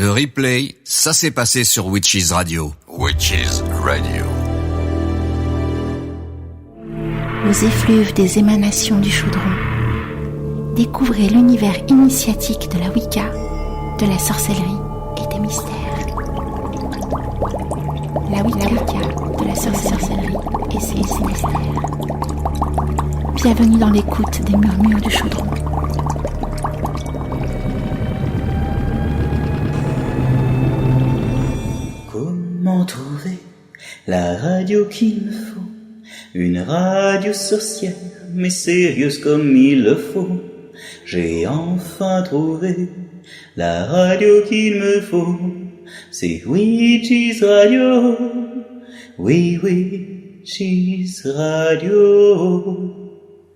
Le replay, ça s'est passé sur Witches Radio. Witches Radio. Aux effluves des émanations du chaudron, découvrez l'univers initiatique de la Wicca, de la sorcellerie et des mystères. La Wicca, de la sorcellerie et ses mystères. Bienvenue dans l'écoute des murmures du chaudron. Comment trouver la radio qu'il me faut? Une radio sorcière, mais sérieuse comme il le faut. J'ai enfin trouvé la radio qu'il me faut. C'est Witches Radio. Oui, Witches Radio.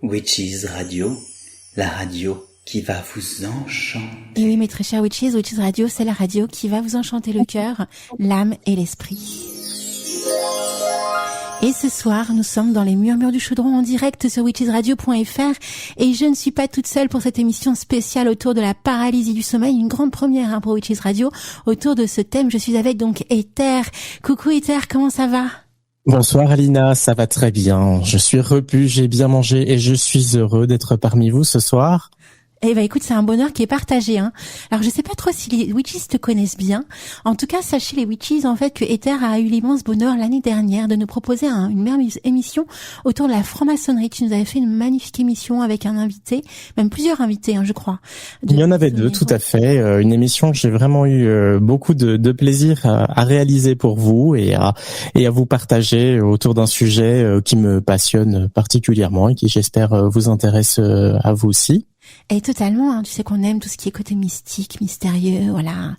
Witches Radio, la radio qui va vous enchanter. Et oui, mes très chers Witches Radio, c'est la radio qui va vous enchanter le cœur, l'âme et l'esprit. Et ce soir, nous sommes dans les murmures du chaudron en direct sur witchesradio.fr et je ne suis pas toute seule pour cette émission spéciale autour de la paralysie du sommeil, une grande première pour Witches Radio. Autour de ce thème, je suis avec donc Ether. Coucou Ether, comment ça va ? Bonsoir Alina, ça va très bien. Je suis repu, j'ai bien mangé et je suis heureux d'être parmi vous ce soir. Eh ben écoute, c'est un bonheur qui est partagé, hein. Alors je sais pas trop si les Witches te connaissent bien. En tout cas, sachez les Witches en fait que Ether a eu l'immense bonheur l'année dernière de nous proposer une merveilleuse émission autour de la franc-maçonnerie. Tu nous avais fait une magnifique émission avec un invité, même plusieurs invités, je crois. Il y en avait deux, tout à fait. Une émission que j'ai vraiment eu beaucoup de plaisir à réaliser pour vous et à vous partager autour d'un sujet qui me passionne particulièrement et qui j'espère vous intéresse à vous aussi. Et totalement, tu sais qu'on aime tout ce qui est côté mystique, mystérieux, voilà.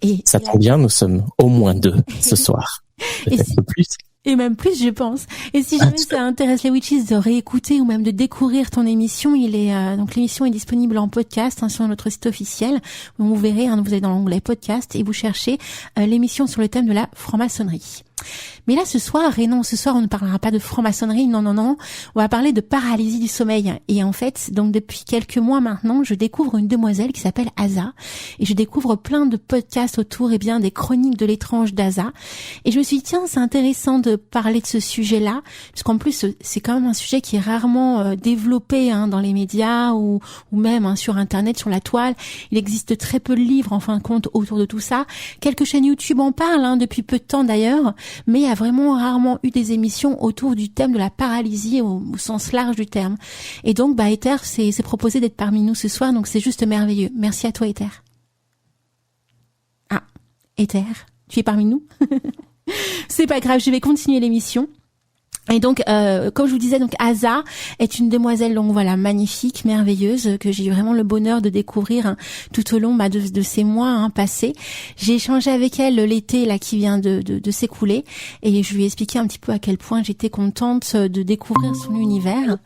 Et ça tombe bien, nous sommes au moins deux ce soir. Peut-être plus. Et même plus, je pense. Et si jamais ça intéresse les Witches de réécouter ou même de découvrir ton émission, donc l'émission est disponible en podcast sur notre site officiel. Vous verrez, vous allez dans l'onglet podcast et vous cherchez l'émission sur le thème de la franc-maçonnerie. Mais là, ce soir, on ne parlera pas de franc-maçonnerie, non. On va parler de paralysie du sommeil. Et en fait, donc depuis quelques mois maintenant, je découvre une demoiselle qui s'appelle Asa. Et je découvre plein de podcasts autour, des chroniques de l'étrange d'Asa. Et je me suis dit, tiens, c'est intéressant de parler de ce sujet-là. Parce qu'en plus, c'est quand même un sujet qui est rarement développé dans les médias ou même sur Internet, sur la toile. Il existe très peu de livres, en fin de compte, autour de tout ça. Quelques chaînes YouTube en parlent, depuis peu de temps d'ailleurs. Mais il y a vraiment rarement eu des émissions autour du thème de la paralysie au sens large du terme. Et donc, Ether s'est proposé d'être parmi nous ce soir, donc c'est juste merveilleux. Merci à toi, Ether. Ah, Ether, tu es parmi nous? C'est pas grave, je vais continuer l'émission. Et donc, comme je vous disais, donc Asa est une demoiselle magnifique, merveilleuse, que j'ai eu vraiment le bonheur de découvrir tout au long de ces mois passés. J'ai échangé avec elle l'été qui vient de s'écouler et je lui ai expliqué un petit peu à quel point j'étais contente de découvrir son univers.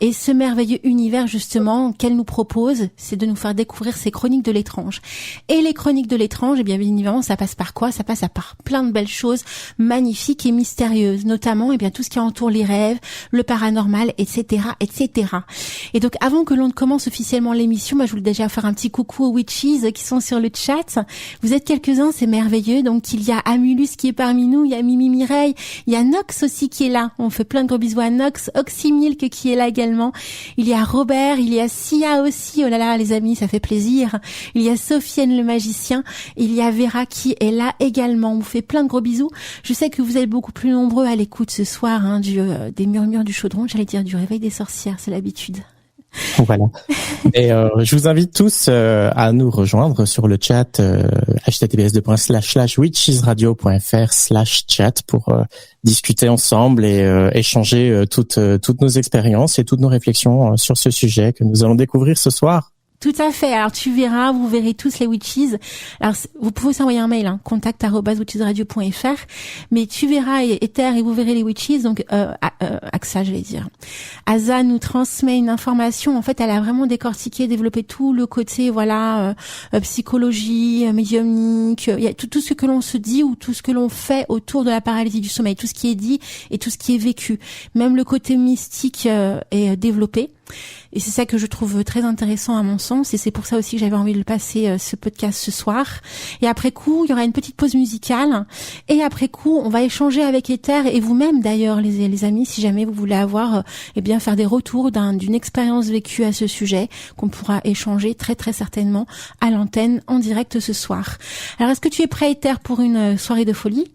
Et ce merveilleux univers justement qu'elle nous propose, c'est de nous faire découvrir ses chroniques de l'étrange. Et les chroniques de l'étrange, bien évidemment, ça passe par quoi ? Ça passe par plein de belles choses magnifiques et mystérieuses, notamment tout ce qui entoure les rêves, le paranormal, etc., etc. Et donc, avant que l'on ne commence officiellement l'émission, je voulais déjà faire un petit coucou aux Witches qui sont sur le chat. Vous êtes quelques-uns, c'est merveilleux. Donc, il y a Amulus qui est parmi nous, il y a Mimi Mireille, il y a Nox aussi qui est là. On fait plein de gros bisous à Nox, Oxymilk qui est là également. Il y a Robert, il y a Sia aussi. Oh là là, les amis, ça fait plaisir. Il y a Sophienne le magicien, il y a Vera qui est là également. On vous fait plein de gros bisous. Je sais que vous êtes beaucoup plus nombreux à l'écoute ce soir, des murmures du chaudron, j'allais dire du réveil des sorcières, c'est l'habitude. Voilà. Et je vous invite tous à nous rejoindre sur le chat https://witchesradio.fr/chat pour discuter ensemble et échanger toutes nos expériences et toutes nos réflexions sur ce sujet que nous allons découvrir ce soir. Tout à fait. Alors vous verrez tous les Witches. Alors vous pouvez aussi envoyer un mail, contact@witchesradio.fr, mais tu verras Ether et vous verrez les Witches. Donc AXA, je vais dire. Asa nous transmet une information. En fait, elle a vraiment décortiqué, développé tout le côté psychologie, médiumnique. Il y a tout ce que l'on se dit ou tout ce que l'on fait autour de la paralysie du sommeil, tout ce qui est dit et tout ce qui est vécu. Même le côté mystique est développé. Et c'est ça que je trouve très intéressant à mon sens, et c'est pour ça aussi que j'avais envie de le passer ce podcast ce soir. Et après coup, il y aura une petite pause musicale, et après coup, on va échanger avec Ether, et vous-même d'ailleurs, les amis, si jamais vous voulez avoir, faire des retours d'une expérience vécue à ce sujet, qu'on pourra échanger très très certainement à l'antenne en direct ce soir. Alors, est-ce que tu es prêt, Ether, pour une soirée de folie?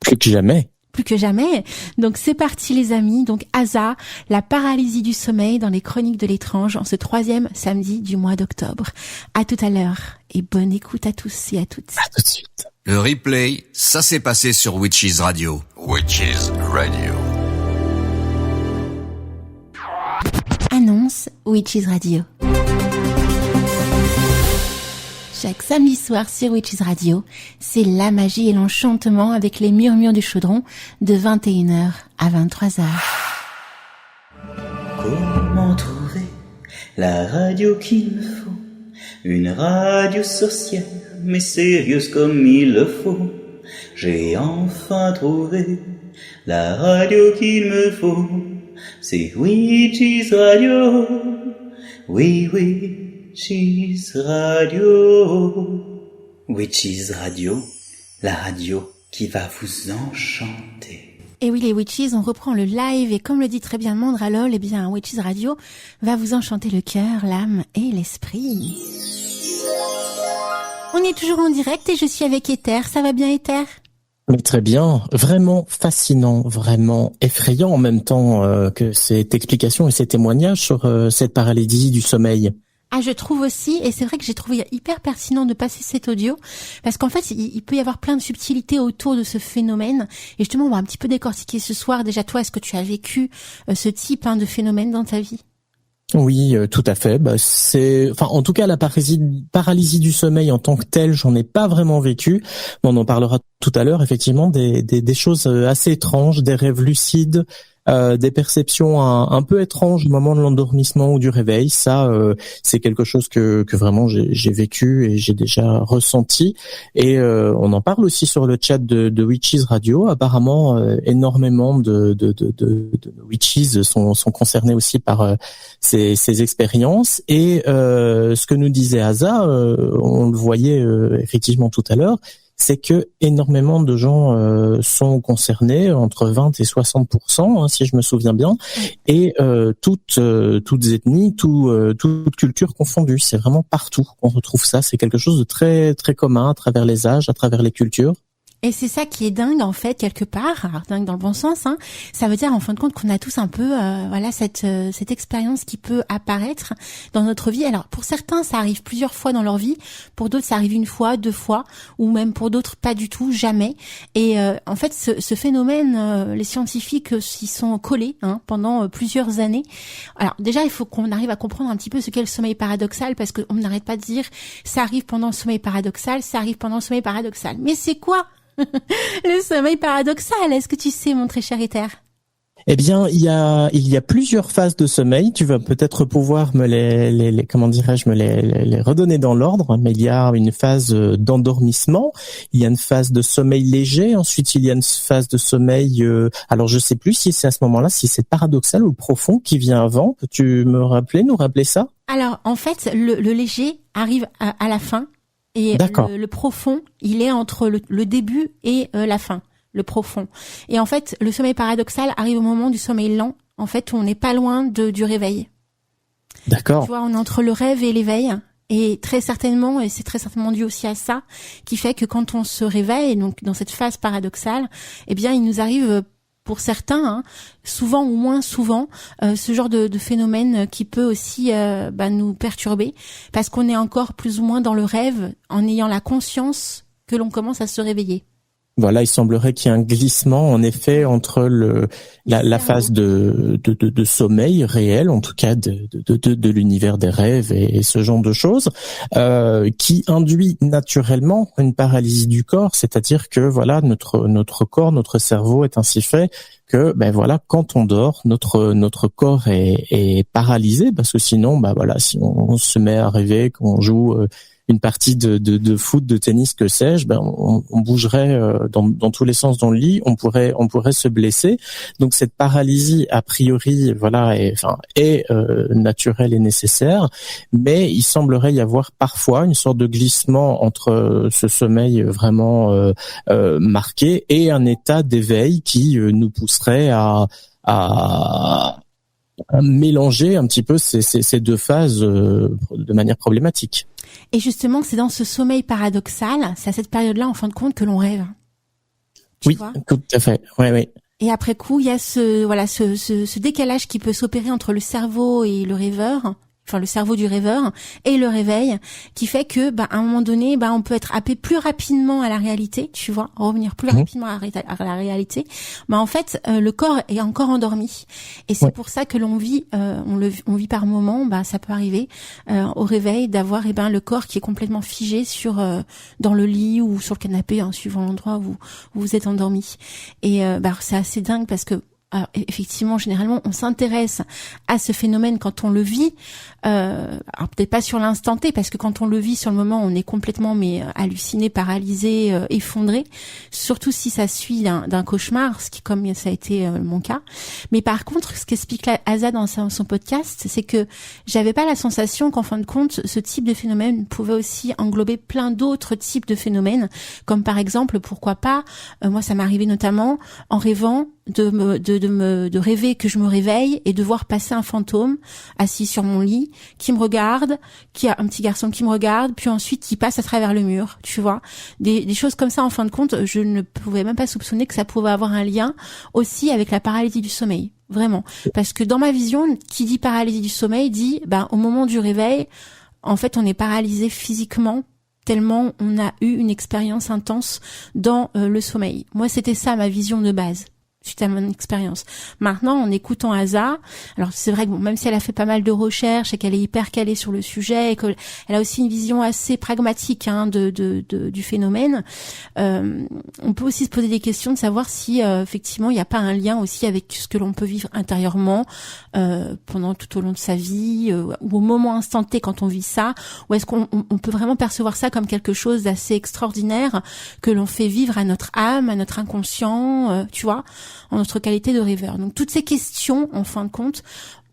Plus que jamais. Plus que jamais. Donc c'est parti les amis. Donc Asa, la paralysie du sommeil dans les chroniques de l'étrange en ce 3e samedi du mois d'octobre. À tout à l'heure et bonne écoute à tous et à toutes. À tout de suite. Le replay, ça s'est passé sur Witches Radio. Witches Radio. Annonce Witches Radio. Chaque samedi soir sur Witches Radio, c'est la magie et l'enchantement avec les murmures du chaudron de 21h à 23h. Comment trouver la radio qu'il me faut? Une radio sorcière, mais sérieuse comme il le faut. J'ai enfin trouvé la radio qu'il me faut. C'est Witches Radio. Oui, oui. Witches Radio. Witches Radio, la radio qui va vous enchanter. Et oui, les Witches, on reprend le live et comme le dit très bien Mandra Lol, Witches Radio va vous enchanter le cœur, l'âme et l'esprit. On est toujours en direct et je suis avec Ether. Ça va bien, Ether? Mais très bien, vraiment fascinant, vraiment effrayant en même temps que cette explication et ces témoignages sur cette paralysie du sommeil. Ah, je trouve aussi, et c'est vrai que j'ai trouvé hyper pertinent de passer cet audio, parce qu'en fait, il peut y avoir plein de subtilités autour de ce phénomène, et justement, on va un petit peu décortiquer ce soir. Déjà, toi, est-ce que tu as vécu ce type de phénomène dans ta vie? Oui, tout à fait. En tout cas, la paralysie du sommeil en tant que telle, j'en ai pas vraiment vécu. On en parlera tout à l'heure, effectivement, des choses assez étranges, des rêves lucides, des perceptions un peu étranges au moment de l'endormissement ou du réveil. Ça, c'est quelque chose que vraiment j'ai vécu et j'ai déjà ressenti. Et on en parle aussi sur le chat de Witches Radio. Apparemment, énormément de Witches sont concernés aussi par ces expériences. Et ce que nous disait Asa, on le voyait effectivement tout à l'heure, c'est que énormément de gens sont concernés, entre 20 et 60%, si je me souviens bien, et toutes ethnies, toute culture confondue. C'est vraiment partout qu'on retrouve ça. C'est quelque chose de très très commun à travers les âges, à travers les cultures. Et c'est ça qui est dingue en fait quelque part, alors dingue dans le bon sens. Ça veut dire en fin de compte qu'on a tous un peu cette expérience qui peut apparaître dans notre vie. Alors pour certains ça arrive plusieurs fois dans leur vie, pour d'autres ça arrive une fois, 2 fois, ou même pour d'autres pas du tout, jamais. Et en fait ce phénomène, les scientifiques s'y sont collés pendant plusieurs années. Alors déjà il faut qu'on arrive à comprendre un petit peu ce qu'est le sommeil paradoxal, parce qu'on n'arrête pas de dire ça arrive pendant le sommeil paradoxal, ça arrive pendant le sommeil paradoxal. Mais c'est quoi le sommeil paradoxal? Est-ce que tu sais, mon très cher Ether? Eh bien, il y a plusieurs phases de sommeil. Tu vas peut-être pouvoir me les redonner dans l'ordre. Mais il y a une phase d'endormissement. Il y a une phase de sommeil léger. Ensuite, il y a une phase de sommeil. Alors, je sais plus si c'est à ce moment-là, si c'est paradoxal ou profond qui vient avant. Peux-tu nous rappeler ça? Alors, en fait, le léger arrive à la fin. Et le profond, il est entre le début et la fin, le profond. Et en fait, le sommeil paradoxal arrive au moment du sommeil lent, en fait, où on n'est pas loin du réveil. D'accord. Tu vois, on est entre le rêve et l'éveil. Et très certainement, et c'est très certainement dû aussi à ça, qui fait que quand on se réveille, donc dans cette phase paradoxale, eh bien, il nous arrive pour certains, souvent ou moins souvent, ce genre de phénomène qui peut aussi nous perturber, parce qu'on est encore plus ou moins dans le rêve en ayant la conscience que l'on commence à se réveiller. Voilà, il semblerait qu'il y ait un glissement, en effet, entre la phase de sommeil réel, en tout cas de l'univers des rêves et ce genre de choses, qui induit naturellement une paralysie du corps, c'est-à-dire que voilà, notre corps, notre cerveau est ainsi fait que quand on dort, notre corps est paralysé, parce que sinon si on se met à rêver qu'on joue une partie de foot, de tennis, que sais-je, on bougerait dans tous les sens dans le lit, on pourrait se blesser. Donc cette paralysie a priori est naturelle et nécessaire, mais il semblerait y avoir parfois une sorte de glissement entre ce sommeil vraiment marqué et un état d'éveil qui nous pousserait à mélanger un petit peu ces deux phases de manière problématique. Et justement, c'est dans ce sommeil paradoxal, c'est à cette période-là, en fin de compte, que l'on rêve. Oui, tout à fait. Oui. Et après coup, il y a ce décalage qui peut s'opérer entre le cerveau et le rêveur, enfin le cerveau du rêveur et le réveil, qui fait que à un moment donné, on peut être happé plus rapidement à la réalité, tu vois, revenir plus rapidement à la réalité. En fait, le corps est encore endormi, et c'est pour ça que l'on vit, on vit par moments, ça peut arriver au réveil d'avoir le corps qui est complètement figé dans le lit ou sur le canapé, suivant l'endroit où vous êtes endormi. Et c'est assez dingue parce que alors, effectivement, généralement, on s'intéresse à ce phénomène quand on le vit. Alors peut-être pas sur l'instant T, parce que quand on le vit sur le moment, on est complètement halluciné, paralysé, effondré. Surtout si ça suit d'un cauchemar, ce qui comme ça a été mon cas. Mais par contre, ce qu'explique Asa dans son podcast, c'est que j'avais pas la sensation qu'en fin de compte, ce type de phénomène pouvait aussi englober plein d'autres types de phénomènes, comme par exemple, pourquoi pas, moi ça m'est arrivé notamment en rêvant de rêver que je me réveille et de voir passer un fantôme assis sur mon lit qui me regarde, qui a un petit garçon qui me regarde, puis ensuite qui passe à travers le mur, tu vois. Des choses comme ça, en fin de compte, je ne pouvais même pas soupçonner que ça pouvait avoir un lien aussi avec la paralysie du sommeil. Vraiment. Parce que dans ma vision, qui dit paralysie du sommeil dit, au moment du réveil, en fait, on est paralysé physiquement tellement on a eu une expérience intense dans le sommeil. Moi, c'était ça ma vision de base suite à mon expérience. Maintenant, en écoutant Asa, alors c'est vrai que même si elle a fait pas mal de recherches et qu'elle est hyper calée sur le sujet et qu'elle a aussi une vision assez pragmatique du phénomène, on peut aussi se poser des questions de savoir si effectivement il n'y a pas un lien aussi avec ce que l'on peut vivre intérieurement pendant tout au long de sa vie ou au moment instant T quand on vit ça, ou est-ce qu'on peut vraiment percevoir ça comme quelque chose d'assez extraordinaire que l'on fait vivre à notre âme, à notre inconscient, tu vois, en notre qualité de rêveur. Donc toutes ces questions, en fin de compte,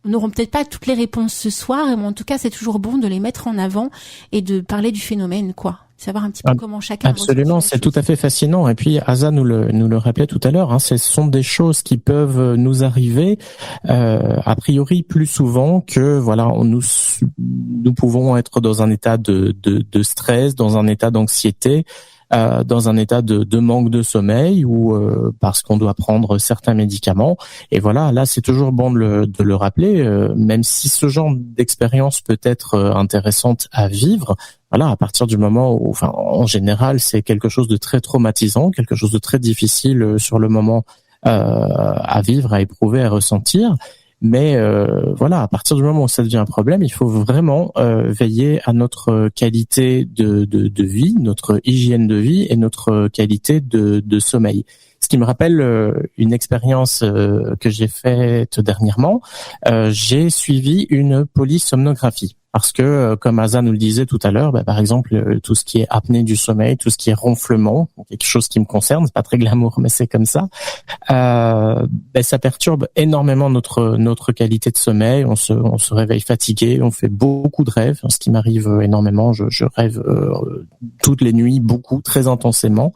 n'auront peut-être pas toutes les réponses ce soir, mais en tout cas c'est toujours bon de les mettre en avant et de parler du phénomène, quoi. Savoir un petit peu comment chacun. Absolument, c'est tout à fait fascinant. Et puis Asa nous le rappelait tout à l'heure, ce sont des choses qui peuvent nous arriver a priori plus souvent que nous pouvons être dans un état de stress, dans un état d'anxiété, dans un état de manque de sommeil ou parce qu'on doit prendre certains médicaments. Et voilà, là c'est toujours bon de le rappeler, même si ce genre d'expérience peut être intéressante à vivre. Voilà, à partir du moment où, en général, c'est quelque chose de très traumatisant, quelque chose de très difficile sur le moment à vivre, à éprouver, à ressentir. Mais à partir du moment où ça devient un problème, il faut vraiment veiller à notre qualité de vie, notre hygiène de vie et notre qualité de sommeil. Ce qui me rappelle une expérience que j'ai faite dernièrement. J'ai suivi une polysomnographie. Parce que, comme Asa nous le disait tout à l'heure, par exemple, tout ce qui est apnée du sommeil, tout ce qui est ronflement, quelque chose qui me concerne, c'est pas très glamour, mais c'est comme ça, ça perturbe énormément notre qualité de sommeil. On se réveille fatigué, on fait beaucoup de rêves, ce qui m'arrive énormément. Je rêve toutes les nuits, beaucoup, très intensément.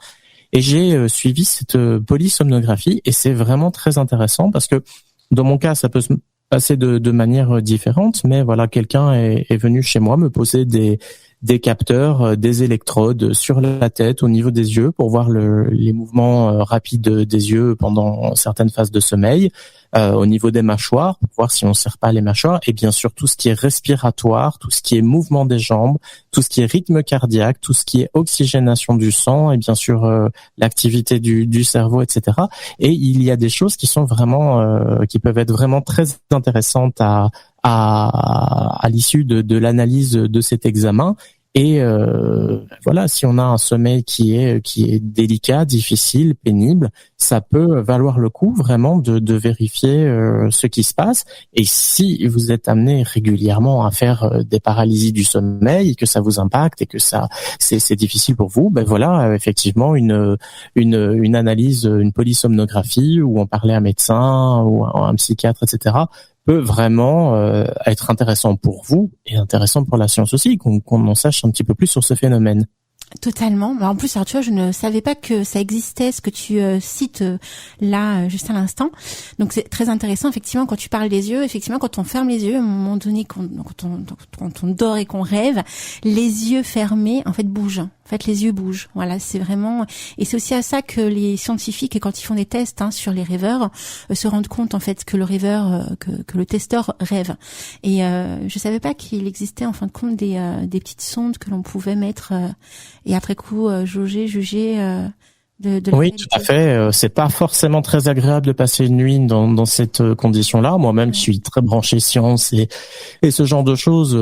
Et j'ai suivi cette polysomnographie et c'est vraiment très intéressant parce que dans mon cas, ça peut se passer de manière différente, mais voilà, quelqu'un est venu chez moi me poser des capteurs, des électrodes sur la tête, au niveau des yeux, pour voir les mouvements rapides des yeux pendant certaines phases de sommeil, au niveau des mâchoires, pour voir si on serre pas les mâchoires, et bien sûr tout ce qui est respiratoire, tout ce qui est mouvement des jambes, tout ce qui est rythme cardiaque, tout ce qui est oxygénation du sang, et bien sûr l'activité du cerveau, etc. Et il y a des choses qui sont vraiment, qui peuvent être vraiment très intéressantes à l'issue de l'analyse de cet examen. Et voilà, si on a un sommeil qui est délicat, difficile, pénible, ça peut valoir le coup vraiment de vérifier ce qui se passe. Et si vous êtes amené régulièrement à faire des paralysies du sommeil, que ça vous impacte et que ça c'est difficile pour vous, ben voilà, effectivement une analyse, une polysomnographie ou en parler à un médecin ou à un psychiatre, etc. peut vraiment être intéressant pour vous et intéressant pour la science aussi, qu'on en sache un petit peu plus sur ce phénomène. Totalement. En plus, alors tu vois, je ne savais pas que ça existait, ce que tu cites là juste à l'instant. Donc c'est très intéressant. Effectivement, quand tu parles des yeux, effectivement, quand on ferme les yeux, à un moment donné, quand on dort et qu'on rêve, les yeux fermés, en fait, bougent. En fait, les yeux bougent. Voilà, c'est vraiment. Et c'est aussi à ça que les scientifiques, quand ils font des tests sur les rêveurs, se rendent compte en fait que le rêveur, que le testeur rêve. Et je savais pas qu'il existait en fin de compte des petites sondes que l'on pouvait mettre et après coup juger de oui, tout à fait. C'est pas forcément très agréable de passer une nuit dans cette condition-là. Moi-même, je suis très branché science et ce genre de choses.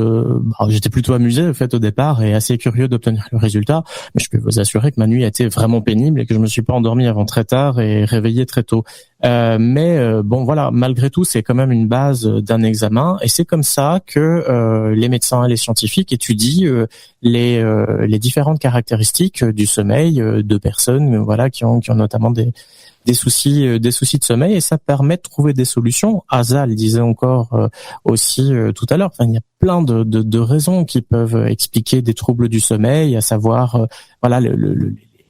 J'étais plutôt amusé en fait au départ et assez curieux d'obtenir le résultat. Mais je peux vous assurer que ma nuit a été vraiment pénible et que je me suis pas endormi avant très tard et réveillé très tôt. Bon voilà, malgré tout, c'est quand même une base d'un examen et c'est comme ça que les médecins et les scientifiques étudient les différentes caractéristiques du sommeil de personnes voilà qui ont notamment des soucis de sommeil et ça permet de trouver des solutions. Asa le disait encore aussi tout à l'heure. Enfin, il y a plein de raisons qui peuvent expliquer des troubles du sommeil, à savoir voilà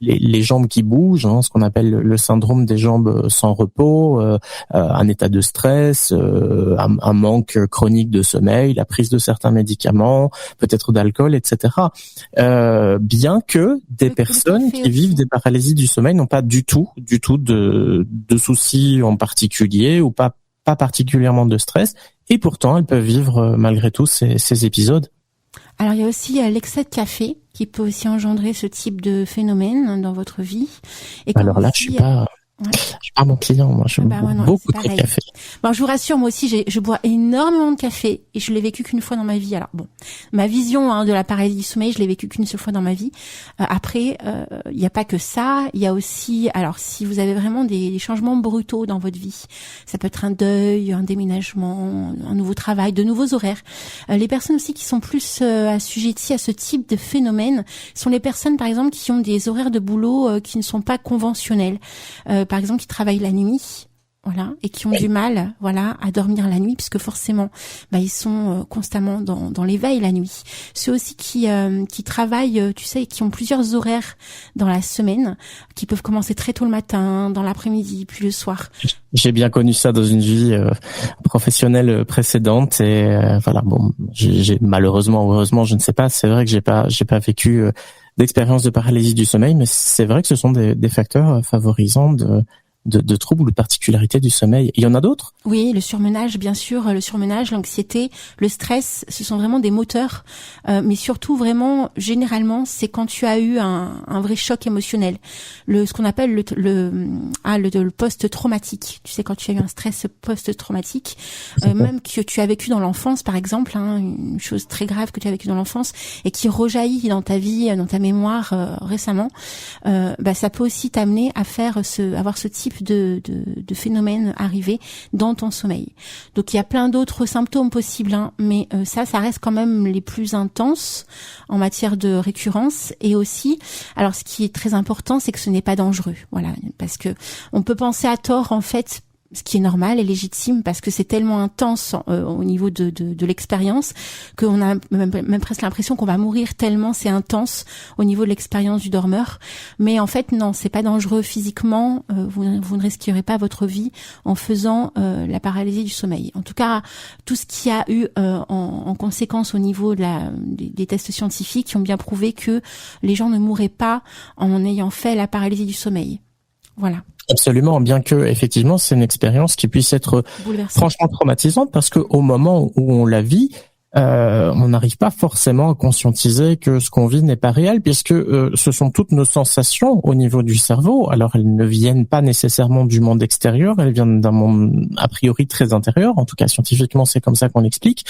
les jambes qui bougent, ce qu'on appelle le syndrome des jambes sans repos, un état de stress, un manque chronique de sommeil, la prise de certains médicaments, peut-être d'alcool, etc. Bien que des personnes qui vivent des paralysies du sommeil n'ont pas du tout de soucis en particulier ou pas particulièrement de stress, et pourtant elles peuvent vivre malgré tout ces épisodes. Alors il y a aussi l'excès de café qui peut aussi engendrer ce type de phénomène dans votre vie. Et alors là, je suis pas mon client, moi je bois beaucoup de café. Bon, je vous rassure, moi aussi je bois énormément de café et je l'ai vécu qu'une fois dans ma vie. Alors bon, ma vision de la paralysie du sommeil, je l'ai vécu qu'une seule fois dans ma vie. Après, il n'y a pas que ça, il y a aussi, alors si vous avez vraiment des changements brutaux dans votre vie, ça peut être un deuil, un déménagement, un nouveau travail, de nouveaux horaires. Les personnes aussi qui sont plus assujetties à ce type de phénomène sont les personnes par exemple qui ont des horaires de boulot qui ne sont pas conventionnels. Par exemple, qui travaillent la nuit, voilà, et qui ont du mal, voilà, à dormir la nuit, puisque forcément, ils sont constamment dans l'éveil la nuit. Ceux aussi qui travaillent, tu sais, qui ont plusieurs horaires dans la semaine, qui peuvent commencer très tôt le matin, dans l'après-midi, puis le soir. J'ai bien connu ça dans une vie professionnelle précédente et voilà, bon, j'ai malheureusement ou heureusement, je ne sais pas, c'est vrai que j'ai pas vécu d'expérience de paralysie du sommeil, mais c'est vrai que ce sont des facteurs favorisants de troubles ou de particularités du sommeil. Il y en a d'autres ? Oui, le surmenage, bien sûr, le surmenage, l'anxiété, le stress, ce sont vraiment des moteurs, mais surtout vraiment, généralement, c'est quand tu as eu un vrai choc émotionnel, ce qu'on appelle le post-traumatique. Tu sais, quand tu as eu un stress post-traumatique, même que tu as vécu dans l'enfance, par exemple, une chose très grave que tu as vécu dans l'enfance et qui rejaillit dans ta vie, dans ta mémoire récemment, ça peut aussi t'amener à avoir ce type de phénomène arrivé dans ton sommeil. Donc il y a plein d'autres symptômes possibles, mais ça reste quand même les plus intenses en matière de récurrence. Et aussi, alors ce qui est très important, c'est que ce n'est pas dangereux, voilà, parce que on peut penser à tort en fait, ce qui est normal et légitime parce que c'est tellement intense au niveau de l'expérience qu'on a même presque l'impression qu'on va mourir tellement c'est intense au niveau de l'expérience du dormeur. Mais en fait non, c'est pas dangereux physiquement. Vous ne risquerez pas votre vie en faisant la paralysie du sommeil. En tout cas, tout ce qu'il y a eu en conséquence au niveau des tests scientifiques qui ont bien prouvé que les gens ne mourraient pas en ayant fait la paralysie du sommeil. Voilà. Absolument, bien que effectivement c'est une expérience qui puisse être franchement traumatisante parce que au moment où on la vit, on n'arrive pas forcément à conscientiser que ce qu'on vit n'est pas réel, puisque ce sont toutes nos sensations au niveau du cerveau. Alors elles ne viennent pas nécessairement du monde extérieur, elles viennent d'un monde a priori très intérieur, en tout cas scientifiquement c'est comme ça qu'on l'explique,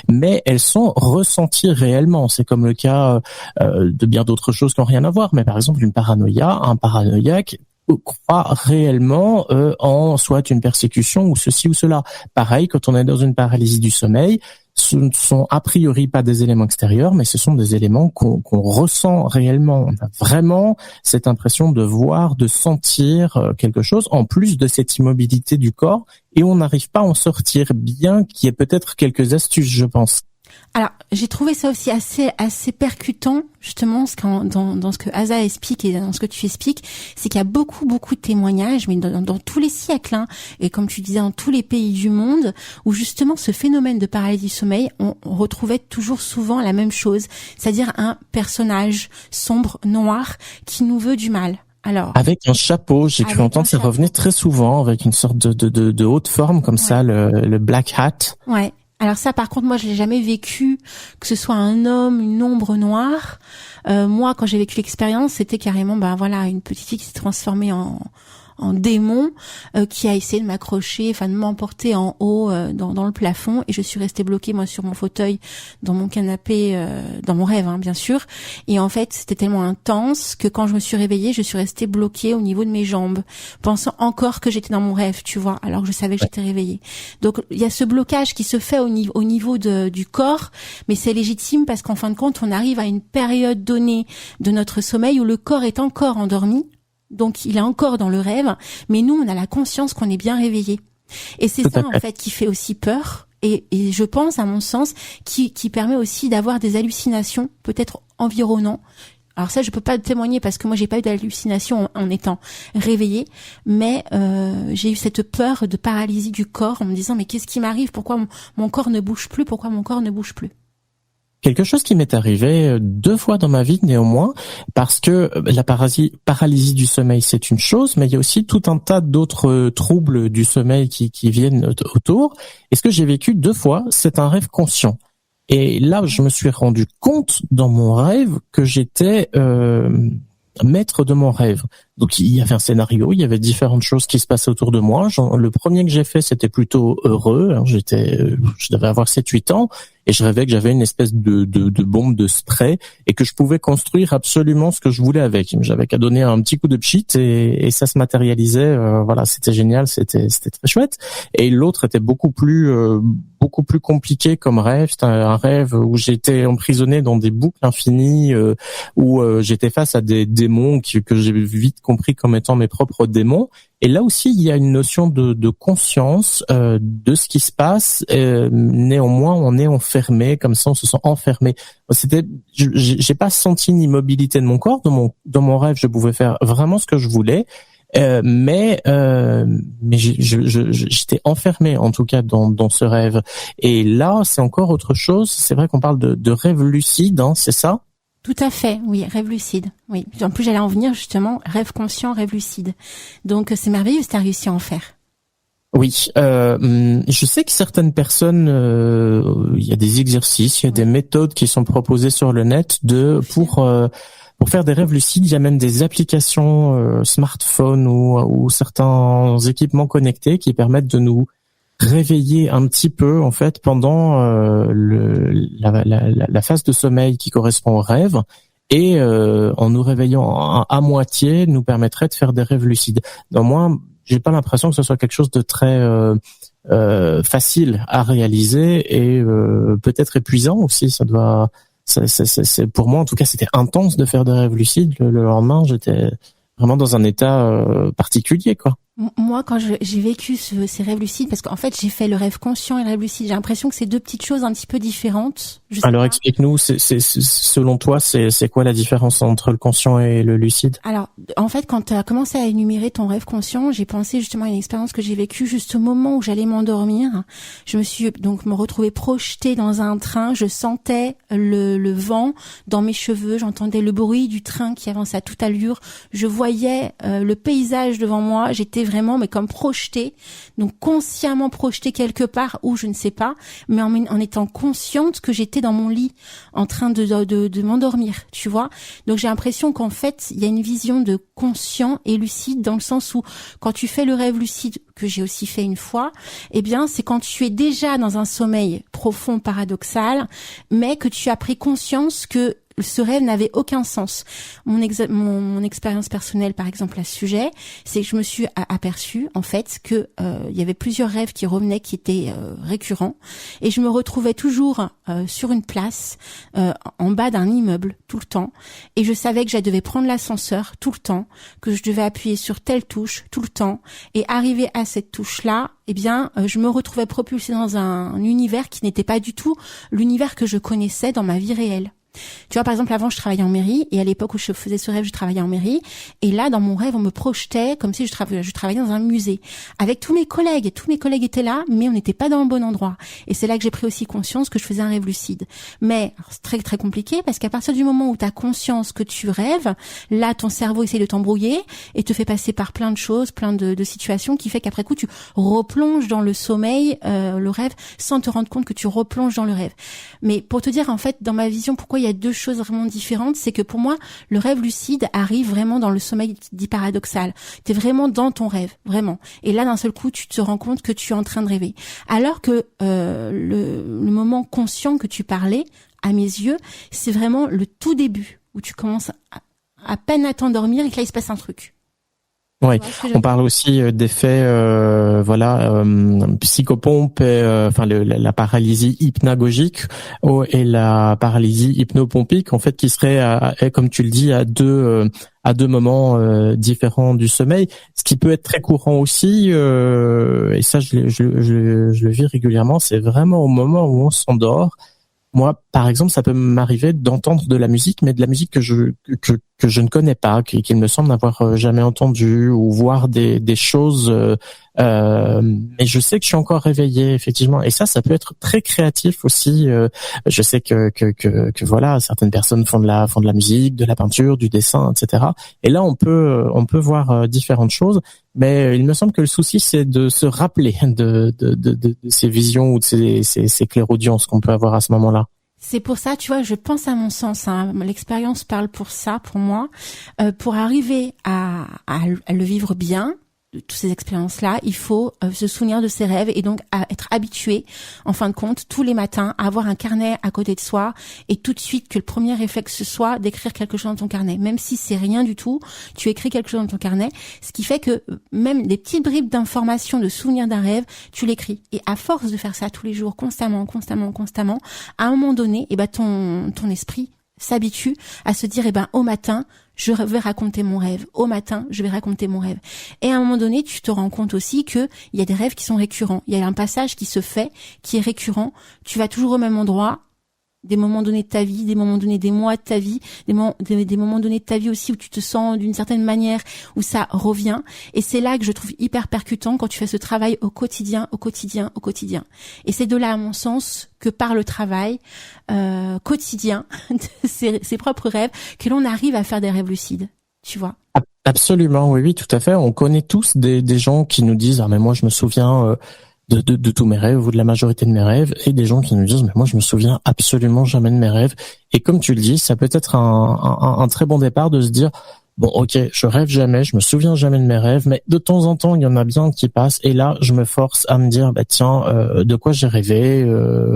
mais elles sont ressenties réellement. C'est comme le cas de bien d'autres choses qui n'ont rien à voir, mais par exemple une paranoïa, un paranoïaque croit réellement en soit une persécution ou ceci ou cela. Pareil, quand on est dans une paralysie du sommeil, ce ne sont a priori pas des éléments extérieurs, mais ce sont des éléments qu'on ressent réellement. On a vraiment cette impression de voir, de sentir quelque chose, en plus de cette immobilité du corps, et on n'arrive pas à en sortir, bien qu'il y ait peut-être quelques astuces, je pense. Alors, j'ai trouvé ça aussi assez percutant, justement, dans ce que Asa explique et dans ce que tu expliques, c'est qu'il y a beaucoup de témoignages, mais dans tous les siècles, hein, et comme tu disais, dans tous les pays du monde, où justement ce phénomène de paralysie du sommeil, on retrouvait toujours souvent la même chose, c'est-à-dire un personnage sombre, noir, qui nous veut du mal. Alors, avec un chapeau, j'ai cru entendre ça revenir très souvent, avec une sorte de haute forme comme ça, le black hat. Ouais. Alors ça, par contre, moi, je l'ai jamais vécu, que ce soit un homme, une ombre noire. Moi, quand j'ai vécu l'expérience, c'était carrément, une petite fille qui s'est transformée en démon, qui a essayé de m'accrocher, de m'emporter en haut dans le plafond, et je suis restée bloquée moi sur mon fauteuil, dans mon canapé, dans mon rêve, hein, bien sûr. Et en fait, c'était tellement intense que quand je me suis réveillée, je suis restée bloquée au niveau de mes jambes, pensant encore que j'étais dans mon rêve, tu vois, alors que je savais que j'étais réveillée. Donc il y a ce blocage qui se fait au niveau du corps, mais c'est légitime parce qu'en fin de compte, on arrive à une période donnée de notre sommeil où le corps est encore endormi. Donc il est encore dans le rêve, mais nous on a la conscience qu'on est bien réveillé. Et c'est ça en fait qui fait aussi peur, et je pense à mon sens qui permet aussi d'avoir des hallucinations peut-être environnantes. Alors ça je peux pas témoigner parce que moi j'ai pas eu d'hallucination en étant réveillée, mais j'ai eu cette peur de paralysie du corps en me disant mais qu'est-ce qui m'arrive, pourquoi mon corps ne bouge plus, Quelque chose qui m'est arrivé 2 fois dans ma vie néanmoins, parce que la paralysie du sommeil c'est une chose, mais il y a aussi tout un tas d'autres troubles du sommeil qui viennent autour. Et ce que j'ai vécu 2 fois, c'est un rêve conscient. Et là, je me suis rendu compte dans mon rêve que j'étais maître de mon rêve. Donc il y avait un scénario, il y avait différentes choses qui se passaient autour de moi. Le premier que j'ai fait, c'était plutôt heureux. Alors, je devais avoir 7-8 ans et je rêvais que j'avais une espèce de bombe de spray et que je pouvais construire absolument ce que je voulais avec. J'avais qu'à donner un petit coup de pchit et ça se matérialisait. Voilà, c'était génial, c'était très chouette. Et l'autre était beaucoup plus compliqué comme rêve. C'était un rêve où j'étais emprisonné dans des boucles infinies, où j'étais face à des démons que j'ai vite compris comme étant mes propres démons. Et là aussi, il y a une notion de conscience de ce qui se passe. Néanmoins, on est enfermé, comme ça, on se sent enfermé. J'ai pas senti une immobilité de mon corps. Dans mon rêve, je pouvais faire vraiment ce que je voulais. Mais j'étais enfermé en tout cas dans ce rêve. Et là, c'est encore autre chose. C'est vrai qu'on parle de rêve lucide, hein, c'est ça? Tout à fait, oui, rêve lucide. Oui. En plus, j'allais en venir justement, rêve conscient, rêve lucide. Donc, c'est merveilleux si tu as réussi à en faire. Oui, je sais que certaines personnes, il y a des exercices, il y a des méthodes qui sont proposées sur le net pour faire des rêves lucides. Il y a même des applications smartphones ou certains équipements connectés qui permettent de nous réveiller un petit peu en fait pendant la phase de sommeil qui correspond au rêve, et en nous réveillant à moitié nous permettrait de faire des rêves lucides. Donc moi, j'ai pas l'impression que ce soit quelque chose de très facile à réaliser et peut-être épuisant aussi. C'est pour moi en tout cas, c'était intense de faire des rêves lucides. Le lendemain, j'étais vraiment dans un état particulier, quoi. Moi, quand j'ai vécu ces rêves lucides, parce qu'en fait, j'ai fait le rêve conscient et le rêve lucide, j'ai l'impression que c'est 2 petites choses un petit peu différentes. Alors, explique-nous, selon toi, c'est quoi la différence entre le conscient et le lucide? Alors, en fait, quand tu as commencé à énumérer ton rêve conscient, j'ai pensé justement à une expérience que j'ai vécue juste au moment où j'allais m'endormir. Je me suis donc me retrouvée projetée dans un train, je sentais le vent dans mes cheveux, j'entendais le bruit du train qui avançait à toute allure, je voyais le paysage devant moi, j'étais vraiment, mais comme projetée, donc consciemment projetée quelque part où je ne sais pas, mais en étant consciente que j'étais dans mon lit en train de m'endormir, tu vois. Donc j'ai l'impression qu'en fait, il y a une vision de conscient et lucide dans le sens où quand tu fais le rêve lucide, que j'ai aussi fait une fois, eh bien, c'est quand tu es déjà dans un sommeil profond, paradoxal, mais que tu as pris conscience que ce rêve n'avait aucun sens. Mon expérience personnelle, par exemple, à ce sujet, c'est que je me suis aperçue, en fait, que il y avait plusieurs rêves qui revenaient, qui étaient récurrents, et je me retrouvais toujours sur une place, en bas d'un immeuble, tout le temps, et je savais que je devais prendre l'ascenseur tout le temps, que je devais appuyer sur telle touche tout le temps, et arriver à cette touche-là, eh bien, je me retrouvais propulsée dans un univers qui n'était pas du tout l'univers que je connaissais dans ma vie réelle. Tu vois, par exemple, avant, je travaillais en mairie, et à l'époque où je faisais ce rêve, je travaillais en mairie, et là, dans mon rêve, on me projetait comme si je travaillais dans un musée, avec tous mes collègues, et tous mes collègues étaient là, mais on n'était pas dans le bon endroit. Et c'est là que j'ai pris aussi conscience que je faisais un rêve lucide. Mais, c'est très, très compliqué, parce qu'à partir du moment où tu as conscience que tu rêves, là, ton cerveau essaie de t'embrouiller, et te fait passer par plein de choses, plein de situations, qui fait qu'après coup, tu replonges dans le sommeil, le rêve, sans te rendre compte que tu replonges dans le rêve. Mais pour te dire, en fait, dans ma vision, pourquoi il y a deux choses vraiment différentes, c'est que pour moi, le rêve lucide arrive vraiment dans le sommeil dit paradoxal. T'es vraiment dans ton rêve, vraiment. Et là, d'un seul coup, tu te rends compte que tu es en train de rêver. Alors que le moment conscient que tu parlais, à mes yeux, c'est vraiment le tout début, où tu commences à peine à t'endormir et que là, il se passe un truc. Oui, on parle aussi d'effets psychopompe, enfin la paralysie hypnagogique et la paralysie hypnopompique, en fait, qui serait, comme tu le dis, à deux moments différents du sommeil, ce qui peut être très courant aussi, et ça je le vis régulièrement, c'est vraiment au moment où on s'endort. Moi, par exemple, ça peut m'arriver d'entendre de la musique, mais de la musique que je ne connais pas, qu'il me semble n'avoir jamais entendue, ou voir des choses, mais je sais que je suis encore réveillé, effectivement. Et ça peut être très créatif aussi. Je sais que voilà, certaines personnes font de la musique, de la peinture, du dessin, etc. Et là, on peut voir différentes choses. Mais il me semble que le souci, c'est de se rappeler de ces visions ou de ces clairaudiences qu'on peut avoir à ce moment-là. C'est pour ça, tu vois, je pense à mon sens, hein, l'expérience parle pour ça, pour moi, pour arriver à le vivre bien, toutes ces expériences-là, il faut se souvenir de ses rêves et donc à être habitué, en fin de compte, tous les matins, à avoir un carnet à côté de soi et tout de suite que le premier réflexe soit d'écrire quelque chose dans ton carnet. Même si c'est rien du tout, tu écris quelque chose dans ton carnet, ce qui fait que même des petites bribes d'informations, de souvenirs d'un rêve, tu l'écris. Et à force de faire ça tous les jours, constamment, à un moment donné, ton esprit s'habitue à se dire, au matin, je vais raconter mon rêve. Au matin, je vais raconter mon rêve. Et à un moment donné, tu te rends compte aussi que il y a des rêves qui sont récurrents. Il y a un passage qui se fait, qui est récurrent. Tu vas toujours au même endroit, des moments donnés de ta vie, des moments donnés des mois de ta vie, des moments donnés de ta vie aussi où tu te sens d'une certaine manière, où ça revient. Et c'est là que je trouve hyper percutant quand tu fais ce travail au quotidien. Et c'est de là, à mon sens, que par le travail quotidien de ses propres rêves, que l'on arrive à faire des rêves lucides, tu vois. Absolument, oui, tout à fait. On connaît tous des gens qui nous disent « Ah, mais moi, je me souviens... de tous mes rêves ou de la majorité de mes rêves, et des gens qui nous disent mais moi je me souviens absolument jamais de mes rêves. » Et comme tu le dis, ça peut être un très bon départ de se dire bon, ok, je rêve jamais, je me souviens jamais de mes rêves, mais de temps en temps il y en a bien qui passent, et là je me force à me dire tiens, de quoi j'ai rêvé,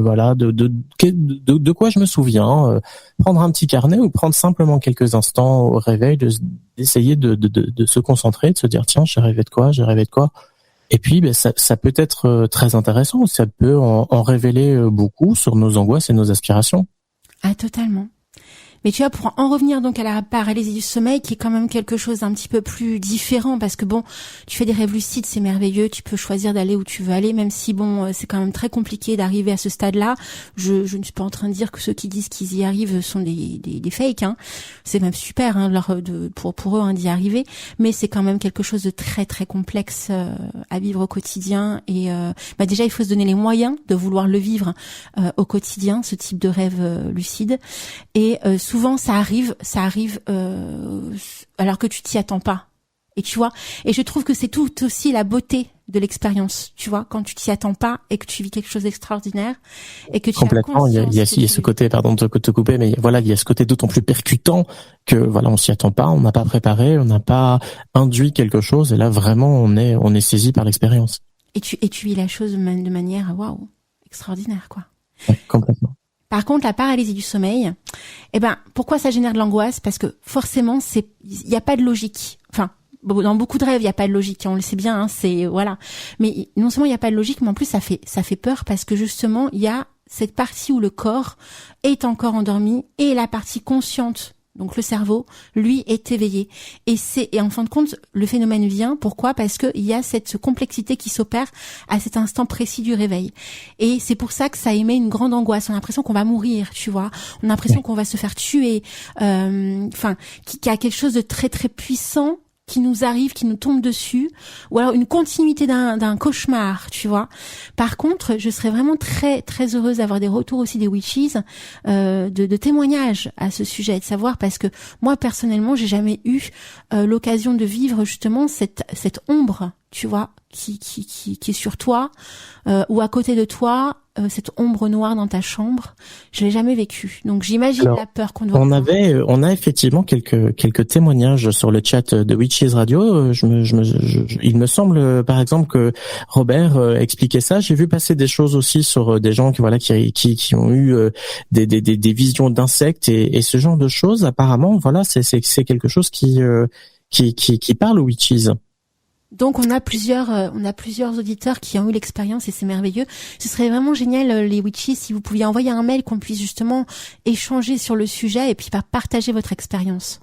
voilà, de quoi je me souviens, prendre un petit carnet ou prendre simplement quelques instants au réveil, d'essayer de se concentrer, de se dire tiens, j'ai rêvé de quoi. Et puis, ça peut être très intéressant. Ça peut en révéler beaucoup sur nos angoisses et nos aspirations. Ah, totalement. Mais tu vois, pour en revenir donc à la paralysie du sommeil, qui est quand même quelque chose d'un petit peu plus différent, parce que bon, tu fais des rêves lucides, c'est merveilleux, tu peux choisir d'aller où tu veux aller, même si bon, c'est quand même très compliqué d'arriver à ce stade-là. Je ne suis pas en train de dire que ceux qui disent qu'ils y arrivent sont des fakes, hein. C'est même super, hein, pour eux, hein, d'y arriver, mais c'est quand même quelque chose de très très complexe à vivre au quotidien. Et déjà, il faut se donner les moyens de vouloir le vivre au quotidien, ce type de rêve lucide. Et souvent, ça arrive alors que tu t'y attends pas. Et tu vois, et je trouve que c'est tout aussi la beauté de l'expérience, tu vois, quand tu t'y attends pas et que tu vis quelque chose d'extraordinaire et que tu complètement, il y a ce côté, pardon de te couper, mais voilà, il y a ce côté d'autant plus percutant que voilà, on s'y attend pas, on n'a pas préparé, on n'a pas induit quelque chose, et là vraiment on est saisi par l'expérience. Et tu vis la chose de manière waouh, extraordinaire, quoi. Ouais, complètement. Par contre, la paralysie du sommeil, pourquoi ça génère de l'angoisse? Parce que forcément, il y a pas de logique. Enfin, dans beaucoup de rêves, il y a pas de logique, on le sait bien, c'est voilà. Mais non seulement il y a pas de logique, mais en plus ça fait peur parce que justement, il y a cette partie où le corps est encore endormi et la partie consciente, donc le cerveau, lui est éveillé. Et en fin de compte, le phénomène vient. Pourquoi? Parce que il y a cette complexité qui s'opère à cet instant précis du réveil. Et c'est pour ça que ça émet une grande angoisse. On a l'impression qu'on va mourir, tu vois. On a l'impression qu'on va se faire tuer. Qu'il y a quelque chose de très très puissant qui nous arrive, qui nous tombe dessus, ou alors une continuité d'un cauchemar, tu vois. Par contre, je serais vraiment très très heureuse d'avoir des retours aussi des witches, de témoignages à ce sujet, de savoir, parce que moi personnellement, j'ai jamais eu l'occasion de vivre justement cette ombre, tu vois, qui est sur toi ou à côté de toi, cette ombre noire dans ta chambre. Je l'ai jamais vécu. Donc j'imagine la peur qu'on doit avoir. On a effectivement quelques témoignages sur le chat de Witches Radio. Il me semble par exemple que Robert expliquait ça. J'ai vu passer des choses aussi sur des gens qui ont eu des visions d'insectes et ce genre de choses. Apparemment, voilà, c'est quelque chose qui parle aux witches. Donc on a plusieurs auditeurs qui ont eu l'expérience et c'est merveilleux. Ce serait vraiment génial, les witches, si vous pouviez envoyer un mail qu'on puisse justement échanger sur le sujet et puis partager votre expérience.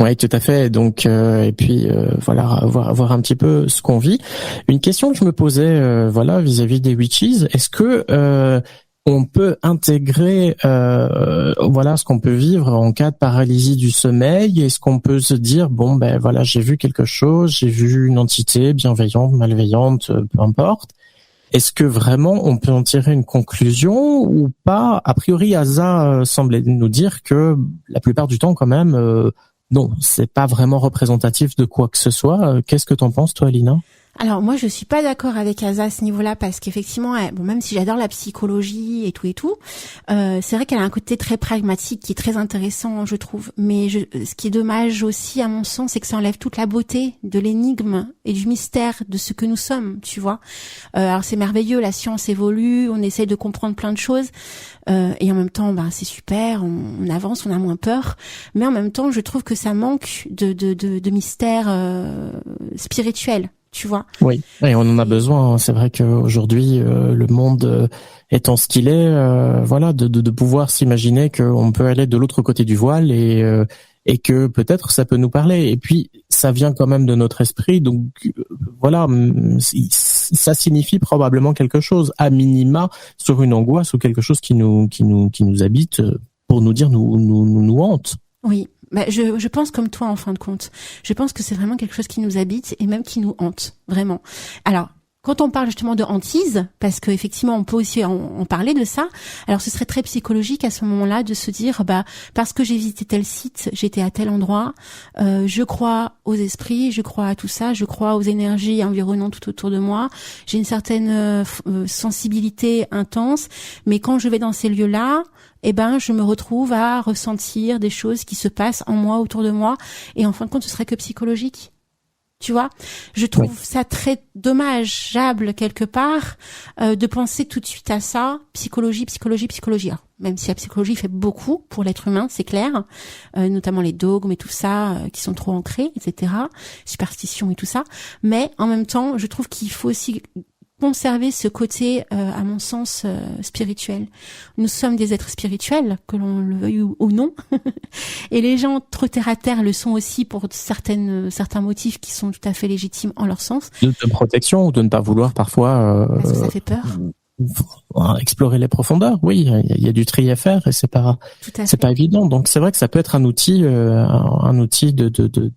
Oui, tout à fait. Donc et puis voilà, voir un petit peu ce qu'on vit. Une question que je me posais vis-à-vis des witches, est-ce que on peut intégrer ce qu'on peut vivre en cas de paralysie du sommeil? Est-ce qu'on peut se dire j'ai vu quelque chose, j'ai vu une entité bienveillante, malveillante, peu importe. Est-ce que vraiment on peut en tirer une conclusion ou pas? A priori, Asa semblait nous dire que la plupart du temps quand même non, c'est pas vraiment représentatif de quoi que ce soit. Qu'est-ce que t'en penses toi, Lina? Alors moi je suis pas d'accord avec Asa à ce niveau-là parce qu'effectivement, même si j'adore la psychologie et tout, c'est vrai qu'elle a un côté très pragmatique qui est très intéressant, je trouve. Mais ce qui est dommage aussi à mon sens, c'est que ça enlève toute la beauté de l'énigme et du mystère de ce que nous sommes, tu vois. Alors c'est merveilleux, la science évolue, on essaie de comprendre plein de choses. Et en même temps, c'est super, on avance, on a moins peur. Mais en même temps, je trouve que ça manque de mystère spirituel. Tu vois. Oui, et on en a besoin. C'est vrai qu'aujourd'hui, le monde étant ce qu'il est, de pouvoir s'imaginer qu'on peut aller de l'autre côté du voile et que peut-être ça peut nous parler. Et puis, ça vient quand même de notre esprit, donc ça signifie probablement quelque chose, à minima, sur une angoisse ou quelque chose qui nous habite, pour nous dire nous hante. Oui. Je pense comme toi en fin de compte. Je pense que c'est vraiment quelque chose qui nous habite et même qui nous hante, vraiment. Alors, quand on parle justement de hantise, parce que effectivement on peut aussi en parler de ça, alors ce serait très psychologique à ce moment-là de se dire parce que j'ai visité tel site, j'étais à tel endroit, je crois aux esprits, je crois à tout ça, je crois aux énergies environnantes tout autour de moi, j'ai une certaine sensibilité intense, mais quand je vais dans ces lieux-là, je me retrouve à ressentir des choses qui se passent en moi, autour de moi, et en fin de compte, ce serait que psychologique. Tu vois, je trouve ça très dommageable quelque part de penser tout de suite à ça, psychologie. Alors, même si la psychologie fait beaucoup pour l'être humain, c'est clair, notamment les dogmes et tout ça qui sont trop ancrés, etc., superstitions et tout ça. Mais en même temps, je trouve qu'il faut aussi conserver ce côté, à mon sens, spirituel. Nous sommes des êtres spirituels, que l'on le veuille ou non. Et les gens trop terre à terre le sont aussi pour certains motifs qui sont tout à fait légitimes en leur sens. De protection ou de ne pas vouloir parfois... Parce que ça fait peur. Explorer les profondeurs, oui, il y a du tri à faire et c'est pas évident. Donc c'est vrai que ça peut être un outil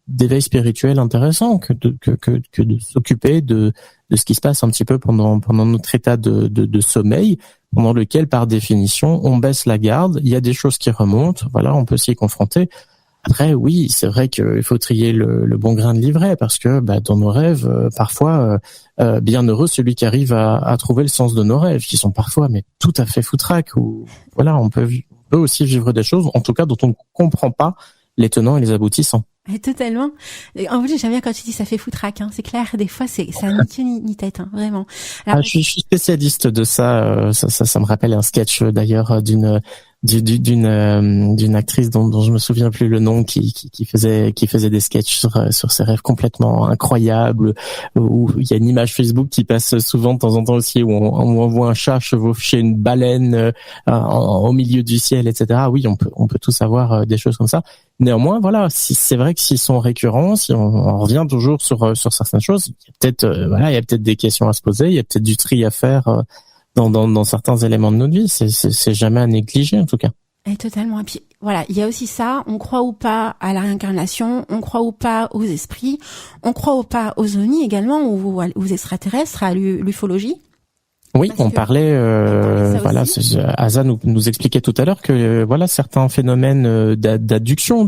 d'éveil spirituel intéressant que de s'occuper de ce qui se passe un petit peu pendant notre état de sommeil, pendant lequel par définition on baisse la garde. Il y a des choses qui remontent, on peut s'y confronter. Après, oui, c'est vrai qu'il faut trier le bon grain de livret parce que dans nos rêves, parfois, bien heureux celui qui arrive à trouver le sens de nos rêves, qui sont parfois mais tout à fait foutraques. Ou voilà, on peut aussi vivre des choses, en tout cas, dont on ne comprend pas les tenants et les aboutissants. Et totalement. En fait, j'aime bien quand tu dis ça fait foutraque, hein. C'est clair, des fois, ça n'a ni queue ni tête, hein, vraiment. Alors, je suis spécialiste de ça. Ça me rappelle un sketch d'ailleurs d'une actrice dont je me souviens plus le nom qui faisait des sketchs sur ses rêves complètement incroyables, où il y a une image Facebook qui passe souvent de temps en temps aussi où on voit un chat chevaucher une baleine au milieu du ciel, etc. Oui, on peut tous avoir des choses comme ça. Néanmoins, voilà, c'est vrai que s'ils sont récurrents, si on revient toujours sur certaines choses, il y a peut-être des questions à se poser, il y a peut-être du tri à faire dans certains éléments de notre vie. C'est jamais à négliger, en tout cas. Et totalement. Et puis, voilà, il y a aussi ça, on croit ou pas à la réincarnation, on croit ou pas aux esprits, on croit ou pas aux ovnis également, ou aux extraterrestres, à l'ufologie. Oui, on parlait voilà, Asa nous expliquait tout à l'heure que voilà certains phénomènes d'abduction,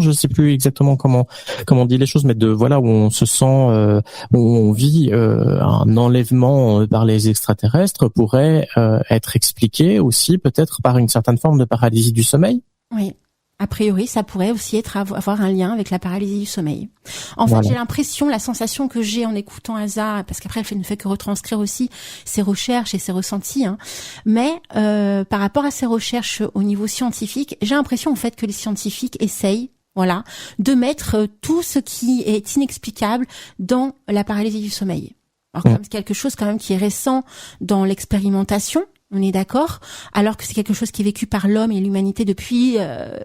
je sais plus exactement comment on dit les choses, mais où on se sent où on vit un enlèvement par les extraterrestres pourrait être expliqué aussi peut-être par une certaine forme de paralysie du sommeil. Oui. A priori, ça pourrait aussi avoir un lien avec la paralysie du sommeil. En fait, j'ai l'impression, la sensation que j'ai en écoutant Asa, parce qu'après elle ne fait que retranscrire aussi ses recherches et ses ressentis, hein. Mais par rapport à ses recherches au niveau scientifique, j'ai l'impression en fait que les scientifiques essayent, de mettre tout ce qui est inexplicable dans la paralysie du sommeil. Alors comme c'est quelque chose quand même qui est récent dans l'expérimentation. On est d'accord, alors que c'est quelque chose qui est vécu par l'homme et l'humanité depuis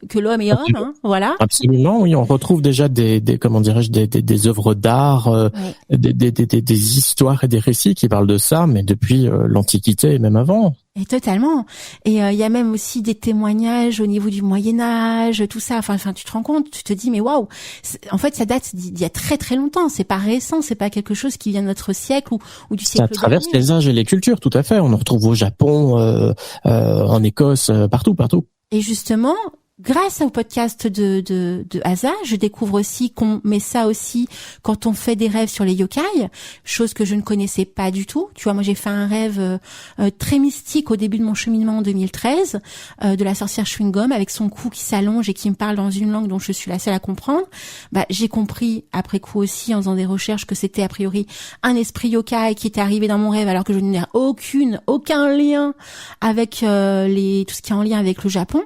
que l'homme est homme, hein, voilà. Absolument, oui, on retrouve déjà des œuvres d'art, des histoires et des récits qui parlent de ça, mais depuis l'Antiquité et même avant. Et totalement. Et il y a même aussi des témoignages au niveau du Moyen-Âge, tout ça. Enfin, tu te rends compte, tu te dis mais waouh. En fait, ça date d'il y a très très longtemps. C'est pas récent, c'est pas quelque chose qui vient de notre siècle ou du siècle dernier. Ça traverse les âges et les cultures, tout à fait. On en retrouve au Japon, en Écosse, partout. Et justement, grâce au podcast de Asa, je découvre aussi qu'on met ça aussi quand on fait des rêves sur les yokai, chose que je ne connaissais pas du tout. Tu vois, moi j'ai fait un rêve très mystique au début de mon cheminement en 2013, de la sorcière chewing-gum avec son cou qui s'allonge et qui me parle dans une langue dont je suis la seule à comprendre. J'ai compris après coup aussi en faisant des recherches que c'était a priori un esprit yokai qui était arrivé dans mon rêve alors que je n'ai aucun lien avec tout ce qui est en lien avec le Japon.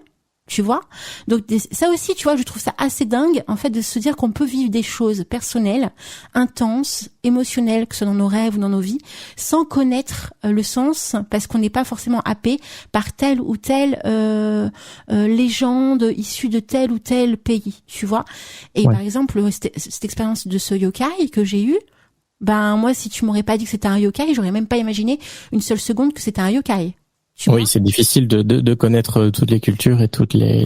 Tu vois, donc ça aussi, tu vois, je trouve ça assez dingue en fait de se dire qu'on peut vivre des choses personnelles, intenses, émotionnelles, que ce soit dans nos rêves ou dans nos vies, sans connaître le sens, parce qu'on n'est pas forcément happé par telle ou telle légende issue de tel ou tel pays, tu vois. Et par exemple, cette expérience de ce yokai que j'ai eue, moi, si tu m'aurais pas dit que c'était un yokai, j'aurais même pas imaginé une seule seconde que c'était un yokai. Oui, c'est difficile de connaître toutes les cultures et toutes les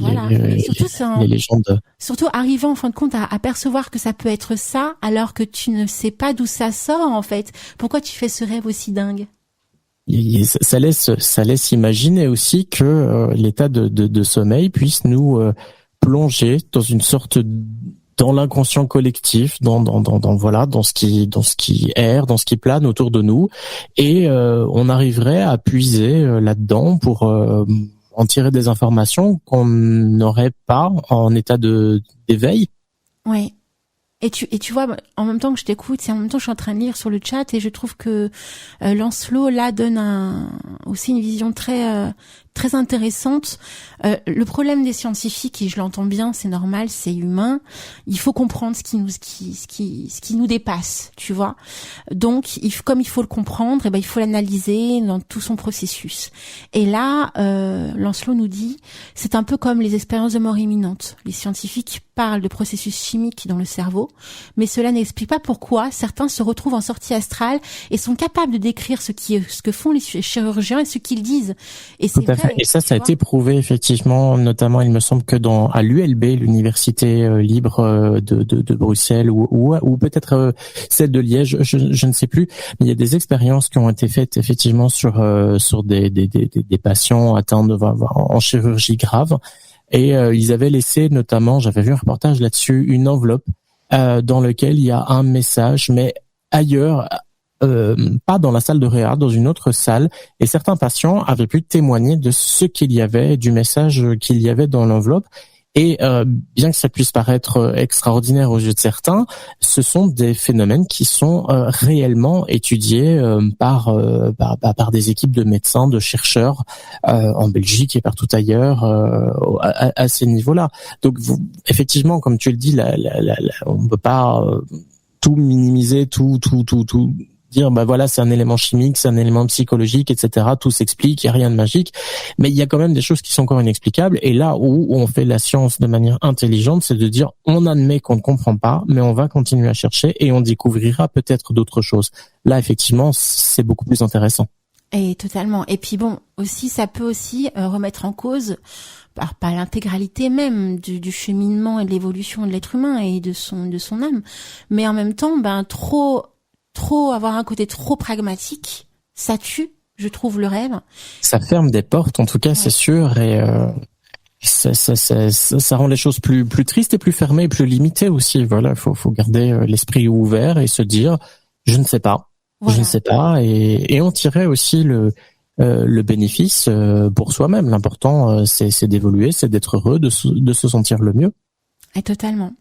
légendes. Surtout arrivant en fin de compte à percevoir que ça peut être ça, alors que tu ne sais pas d'où ça sort en fait. Pourquoi tu fais ce rêve aussi dingue? Ça laisse imaginer aussi que l'état de sommeil puisse nous plonger dans une sorte dans l'inconscient collectif, dans ce qui erre, dans ce qui plane autour de nous, et on arriverait à puiser là-dedans pour en tirer des informations qu'on n'aurait pas en état d'éveil. Oui. Et tu vois, en même temps que je t'écoute, et en même temps je suis en train de lire sur le chat et je trouve que Lancelot là donne aussi une vision très très intéressante. Le problème des scientifiques, et je l'entends bien, c'est normal, c'est humain. Il faut comprendre ce qui nous dépasse, tu vois. Donc, comme il faut le comprendre, il faut l'analyser dans tout son processus. Et là, Lancelot nous dit, c'est un peu comme les expériences de mort imminente. Les scientifiques parlent de processus chimiques dans le cerveau, mais cela n'explique pas pourquoi certains se retrouvent en sortie astrale et sont capables de décrire ce que font les chirurgiens et ce qu'ils disent. Et c'est vrai. Et ça a été prouvé effectivement, notamment il me semble que à l'ULB, l'université libre de Bruxelles, ou peut-être celle de Liège, je ne sais plus, mais il y a des expériences qui ont été faites effectivement sur des patients atteints en chirurgie grave. et ils avaient laissé notamment, j'avais vu un reportage là-dessus, une enveloppe dans laquelle il y a un message, mais ailleurs, pas dans la salle de réa, dans une autre salle, et certains patients avaient pu témoigner de ce qu'il y avait, du message qu'il y avait dans l'enveloppe. Et bien que ça puisse paraître extraordinaire aux yeux de certains, ce sont des phénomènes qui sont réellement étudiés par des équipes de médecins, de chercheurs en Belgique et partout ailleurs à ces niveaux-là. Donc effectivement, comme tu le dis, on ne peut pas tout minimiser, tout dire voilà, c'est un élément chimique, c'est un élément psychologique, etc. Tout s'explique, il y a rien de magique, mais il y a quand même des choses qui sont encore inexplicables. Et là où on fait la science de manière intelligente, c'est de dire on admet qu'on ne comprend pas, mais on va continuer à chercher et on découvrira peut-être d'autres choses. Là, effectivement, c'est beaucoup plus intéressant. Et totalement. Et puis bon, aussi ça peut aussi remettre en cause pas l'intégralité même du cheminement et de l'évolution de l'être humain et de son âme, mais en même temps, trop avoir un côté trop pragmatique, ça tue, je trouve, le rêve. Ça ferme des portes, en tout cas, ouais. C'est sûr, et ça rend les choses plus tristes et plus fermées et plus limitées aussi. Voilà, faut garder l'esprit ouvert et se dire je ne sais pas, voilà. Je ne sais pas, et en tirer aussi le bénéfice pour soi-même. L'important, c'est d'évoluer, c'est d'être heureux, de se sentir le mieux. Et totalement.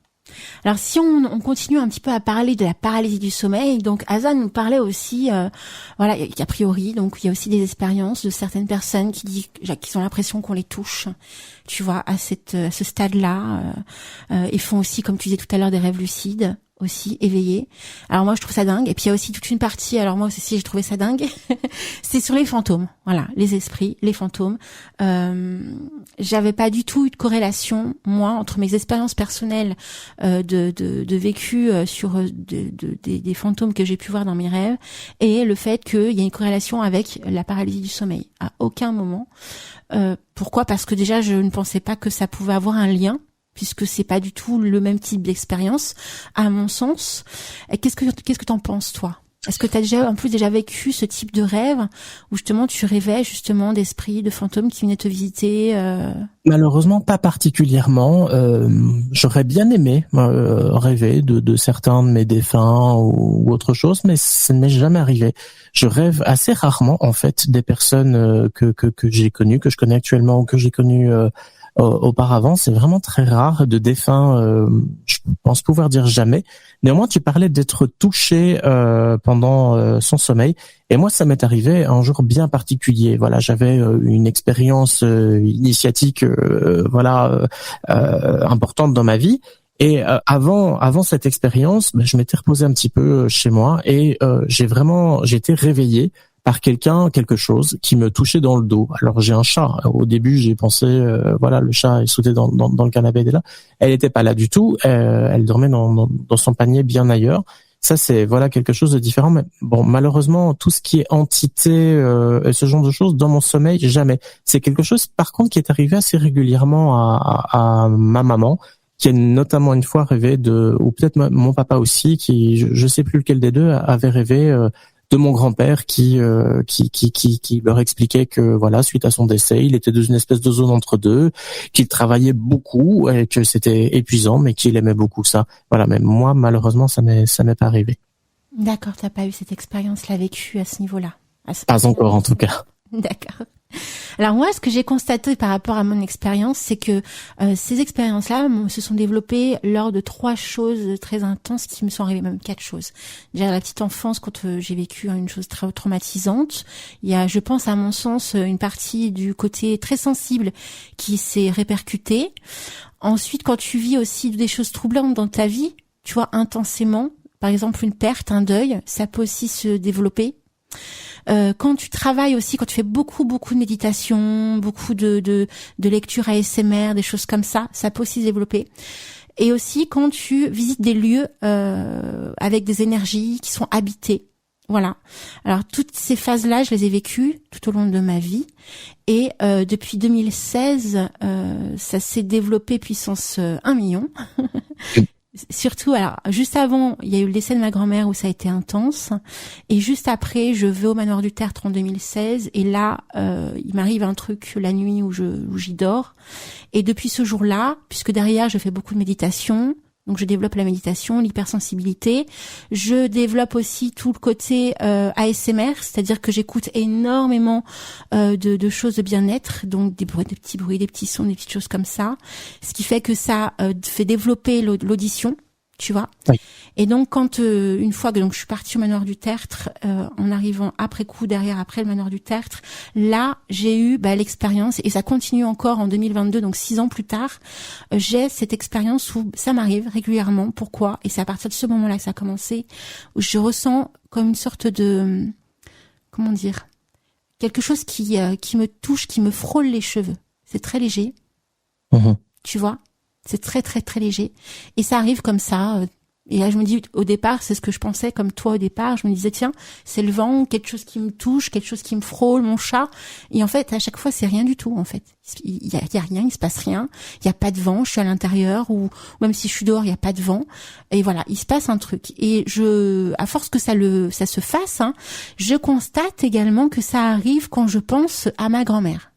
Alors si on continue un petit peu à parler de la paralysie du sommeil, donc Asa nous parlait aussi, qu'a priori, donc il y a aussi des expériences de certaines personnes qui ont l'impression qu'on les touche, tu vois, à ce stade-là, et font aussi, comme tu disais tout à l'heure, des rêves lucides, aussi éveillés. Alors moi je trouve ça dingue. Et puis il y a aussi toute une partie, alors moi aussi j'ai trouvé ça dingue, c'est sur les fantômes. Voilà, les esprits, les fantômes. J'avais pas du tout eu de corrélation, moi, entre mes expériences personnelles de vécu sur des fantômes que j'ai pu voir dans mes rêves et le fait qu'il y a une corrélation avec la paralysie du sommeil. À aucun moment. Pourquoi ? Parce que déjà je ne pensais pas que ça pouvait avoir un lien, puisque c'est pas du tout le même type d'expérience, à mon sens. Qu'est-ce que t'en penses, toi ? Est-ce que t'as déjà vécu ce type de rêve où justement tu rêvais justement d'esprits, de fantômes qui venaient te visiter Malheureusement, pas particulièrement. J'aurais bien aimé rêver de certains de mes défunts ou autre chose, mais ça ne m'est jamais arrivé. Je rêve assez rarement, en fait, des personnes que j'ai connues, que je connais actuellement ou que j'ai connues auparavant. C'est vraiment très rare de défunts. Je pense pouvoir dire jamais. Néanmoins, tu parlais d'être touché pendant son sommeil, et moi, ça m'est arrivé un jour bien particulier. Voilà, j'avais une expérience initiatique, importante dans ma vie. Et avant cette expérience, je m'étais reposé un petit peu chez moi et j'ai été réveillé par quelque chose qui me touchait dans le dos. Alors j'ai un chat. Au début j'ai pensé, le chat est sauté dans le canapé là. Elle était pas là du tout. Elle dormait dans son panier bien ailleurs. Ça c'est quelque chose de différent. Mais bon, malheureusement tout ce qui est entité et ce genre de choses dans mon sommeil, jamais. C'est quelque chose par contre qui est arrivé assez régulièrement à ma maman, qui a notamment une fois rêvé ou peut-être mon papa aussi, qui je sais plus lequel des deux avait rêvé de mon grand-père qui leur expliquait que suite à son décès, il était dans une espèce de zone entre deux, qu'il travaillait beaucoup et que c'était épuisant, mais qu'il aimait beaucoup ça. Voilà, mais moi malheureusement ça m'est pas arrivé. D'accord, t'as pas eu cette expérience-là vécue à ce niveau-là. Pas encore en tout cas. D'accord. Alors moi, ce que j'ai constaté par rapport à mon expérience, c'est que ces expériences-là se sont développées lors de 3 choses très intenses qui me sont arrivées, même 4 choses. Déjà, la petite enfance, quand j'ai vécu une chose très traumatisante. Il y a, je pense, à mon sens, une partie du côté très sensible qui s'est répercutée. Ensuite, quand tu vis aussi des choses troublantes dans ta vie, tu vois, intensément, par exemple une perte, un deuil, ça peut aussi se développer. Quand tu travailles aussi, quand tu fais beaucoup de méditation, beaucoup de lecture ASMR, des choses comme ça peut aussi se développer. Et aussi quand tu visites des lieux avec des énergies qui sont habitées. Voilà. Alors toutes ces phases-là, je les ai vécues tout au long de ma vie. Et depuis 2016, ça s'est développé puissance 1 million. surtout, alors, juste avant, il y a eu le décès de ma grand-mère où ça a été intense. Et juste après, je vais au Manoir du Tertre en 2016. Et là, il m'arrive un truc la nuit où j'y dors. Et depuis ce jour-là, puisque derrière, je fais beaucoup de méditation. Donc, je développe la méditation, l'hypersensibilité. Je développe aussi tout le côté ASMR, c'est-à-dire que j'écoute énormément de choses de bien-être, donc des petits bruits, des petits sons, des petites choses comme ça. Ce qui fait que ça fait développer l'audition, tu vois. Oui. Et donc, quand une fois que je suis partie au Manoir du Tertre, en arrivant après le Manoir du Tertre, là, j'ai eu l'expérience, et ça continue encore en 2022, donc 6 ans plus tard, j'ai cette expérience où ça m'arrive régulièrement. Pourquoi ? Et c'est à partir de ce moment-là que ça a commencé, où je ressens comme une sorte de, comment dire, quelque chose qui me touche, qui me frôle les cheveux. C'est très léger, tu vois, c'est très très très léger, et ça arrive comme ça. Et là, je me dis, au départ, c'est ce que je pensais, comme toi au départ, je me disais, tiens, c'est le vent, quelque chose qui me touche, quelque chose qui me frôle, mon chat. Et en fait, à chaque fois, c'est rien du tout, en fait. Il y a rien, il se passe rien. Il y a pas de vent, je suis à l'intérieur, ou même si je suis dehors, il y a pas de vent. Et voilà, il se passe un truc. Et à force que ça se fasse, je constate également que ça arrive quand je pense à ma grand-mère.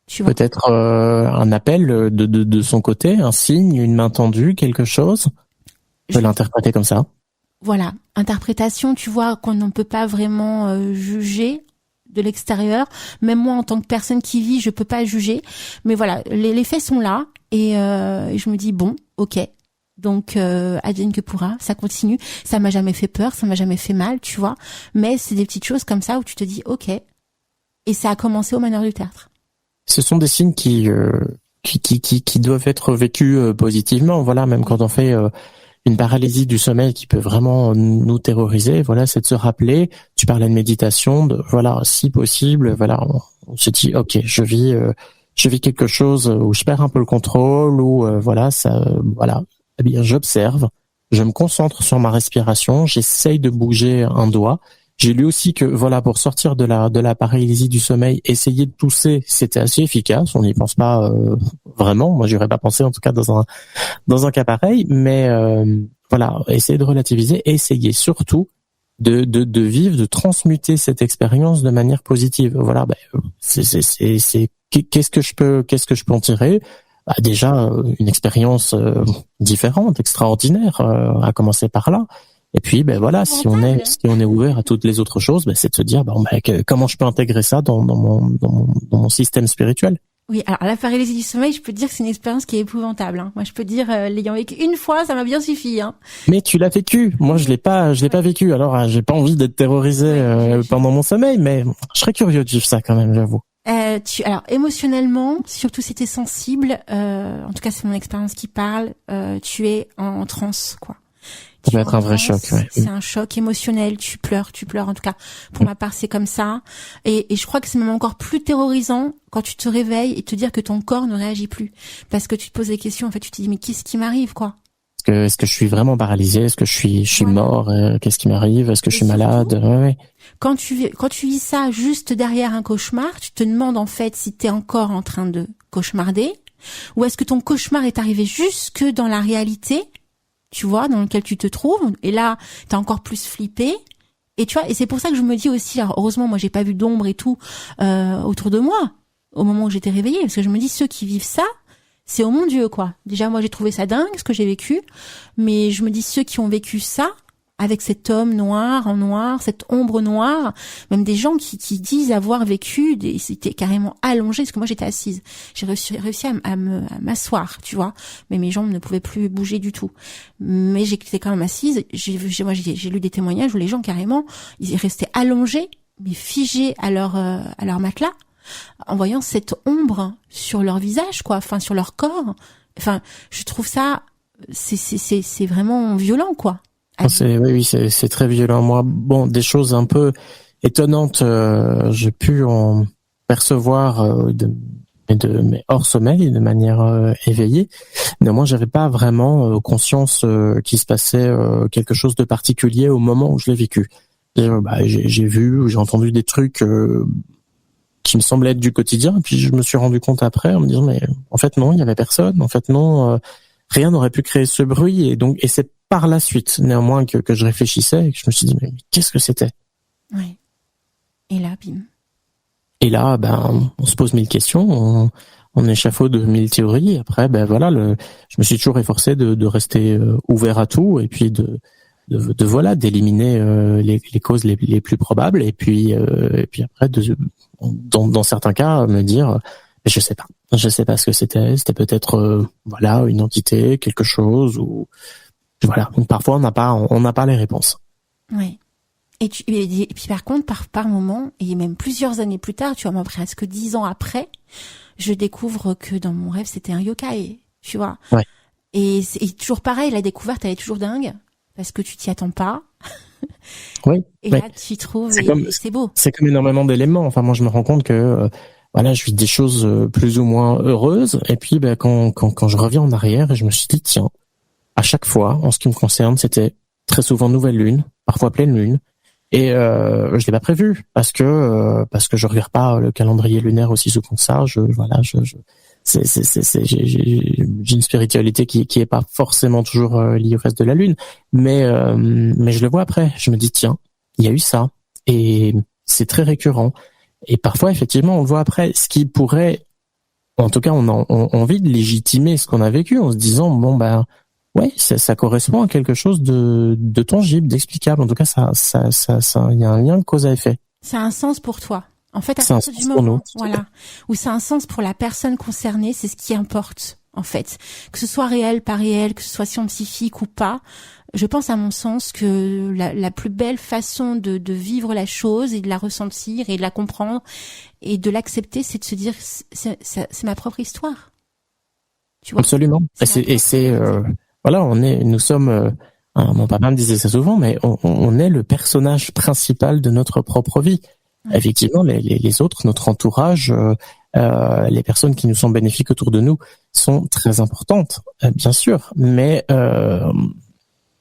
Tu vois. Peut-être un appel de son côté, un signe, une main tendue, quelque chose. Je peux l'interpréter comme ça. Voilà, interprétation, tu vois, qu'on ne peut pas vraiment juger de l'extérieur. Même moi, en tant que personne qui vit, je peux pas juger. Mais voilà, les faits sont là, et je me dis bon, ok. Donc advienne que pourra, ça continue. Ça m'a jamais fait peur, ça m'a jamais fait mal, tu vois. Mais c'est des petites choses comme ça où tu te dis ok. Et ça a commencé au Manoir du Tertre. Ce sont des signes qui doivent être vécus positivement. Voilà, même quand on fait une paralysie du sommeil qui peut vraiment nous terroriser, voilà, c'est de se rappeler, tu parlais de méditation, voilà, si possible, voilà, on se dit, ok, je vis quelque chose où je perds un peu le contrôle, où voilà, eh bien, j'observe, je me concentre sur ma respiration, j'essaye de bouger un doigt. J'ai lu aussi que, voilà, pour sortir de la paralysie du sommeil, essayer de tousser, c'était assez efficace. On n'y pense pas vraiment. Moi, j'y aurais pas pensé, en tout cas, dans un cas pareil. Mais voilà, essayer de relativiser, essayer surtout de vivre, de transmuter cette expérience de manière positive. Voilà, qu'est-ce que je peux en tirer? Déjà, une expérience différente, extraordinaire, à commencer par là. Et puis, voilà, si on est ouvert à toutes les autres choses, c'est de se dire, comment je peux intégrer ça dans mon système spirituel. Oui, alors la paralysie du sommeil, je peux te dire que c'est une expérience qui est épouvantable. Moi, je peux te dire, l'ayant vécu une fois, ça m'a bien suffi. Mais tu l'as vécu. Moi, je l'ai pas vécu. Alors, j'ai pas envie d'être terrorisé pendant mon sommeil, mais je serais curieux de vivre ça quand même, j'avoue. Alors émotionnellement, surtout si t'es sensible, en tout cas c'est mon expérience qui parle, tu es en transe, quoi. Ça peut être un vrai choc, ouais. C'est un choc émotionnel, tu pleures, en tout cas. Pour ma part, c'est comme ça. Et je crois que c'est même encore plus terrorisant quand tu te réveilles et te dire que ton corps ne réagit plus. Parce que tu te poses des questions, en fait, tu te dis, mais qu'est-ce qui m'arrive, quoi? Est-ce que je suis vraiment paralysé? Est-ce que je suis voilà. mort? Qu'est-ce qui m'arrive? Est-ce que je suis malade? Ouais. Quand tu vis ça juste derrière un cauchemar, tu te demandes, en fait, si t'es encore en train de cauchemarder, ou est-ce que ton cauchemar est arrivé jusque dans la réalité, tu vois, dans lequel tu te trouves, et là, t'as encore plus flippé, et tu vois, et c'est pour ça que je me dis aussi, alors heureusement, moi, j'ai pas vu d'ombre et tout, autour de moi, au moment où j'étais réveillée, parce que je me dis, ceux qui vivent ça, c'est oh mon Dieu, quoi. Déjà, moi, j'ai trouvé ça dingue, ce que j'ai vécu, mais je me dis, ceux qui ont vécu ça, avec cet homme noir en noir, cette ombre noire, même des gens qui disent avoir vécu, c'était carrément allongé, parce que moi j'étais assise. J'ai réussi à m'asseoir, tu vois, mais mes jambes ne pouvaient plus bouger du tout. Mais j'étais quand même assise. J'ai lu des témoignages où les gens carrément, ils restaient allongés, mais figés à leur matelas, en voyant cette ombre sur leur visage, quoi, enfin sur leur corps. Enfin, je trouve ça, c'est vraiment violent, quoi. C'est très violent. Moi, des choses un peu étonnantes, j'ai pu en percevoir mais hors sommeil, de manière éveillée. Néanmoins, j'avais pas vraiment conscience qu'il se passait quelque chose de particulier au moment où je l'ai vécu. J'ai vu, j'ai entendu des trucs qui me semblaient être du quotidien, et puis je me suis rendu compte après en me disant mais en fait non, il y avait personne. En fait non. rien n'aurait pu créer ce bruit. Et c'est par la suite, néanmoins, que je réfléchissais et que je me suis dit, mais qu'est-ce que c'était? Oui. Et là, bim. Et là, on se pose 1000 questions, on échafaude 1000 théories. Après, je me suis toujours efforcé de rester ouvert à tout et puis d'éliminer les causes les plus probables. Et puis après, dans certains cas, me dire, je sais pas ce que c'était. C'était peut-être une entité, quelque chose ou voilà. Donc, parfois, on n'a pas les réponses. Oui. Et puis par contre, par moment, et même plusieurs années plus tard, tu vois, moi presque 10 ans après, je découvre que dans mon rêve, c'était un yokai, tu vois. Ouais. Et toujours pareil, la découverte, elle est toujours dingue, parce que tu t'y attends pas. Oui. Et là, tu trouves, c'est beau. C'est comme énormément d'éléments. Enfin, moi, je me rends compte que, je vis des choses plus ou moins heureuses. Et puis, quand je reviens en arrière, je me suis dit, tiens, à chaque fois, en ce qui me concerne, c'était très souvent nouvelle lune, parfois pleine lune. Et je l'ai pas prévu parce que je regarde pas le calendrier lunaire aussi souvent que ça. J'ai une spiritualité qui est pas forcément toujours liée au reste de la lune, mais je le vois après. Je me dis tiens, il y a eu ça et c'est très récurrent. Et parfois effectivement on le voit après, ce qui pourrait, en tout cas on a envie de légitimer ce qu'on a vécu en se disant ouais, ça correspond à quelque chose de tangible, d'explicable. En tout cas, ça, il y a un lien de cause à effet. Ça a un sens pour toi. En fait, à partir du moment, où ça a un sens pour la personne concernée, c'est ce qui importe, en fait. Que ce soit réel, pas réel, que ce soit scientifique ou pas. Je pense, à mon sens, que la plus belle façon de vivre la chose et de la ressentir et de la comprendre et de l'accepter, c'est de se dire, c'est ma propre histoire. Tu vois? Absolument. Nous sommes, mon papa me disait ça souvent, mais on est le personnage principal de notre propre vie. Effectivement, les autres, notre entourage, les personnes qui nous sont bénéfiques autour de nous sont très importantes, bien sûr, mais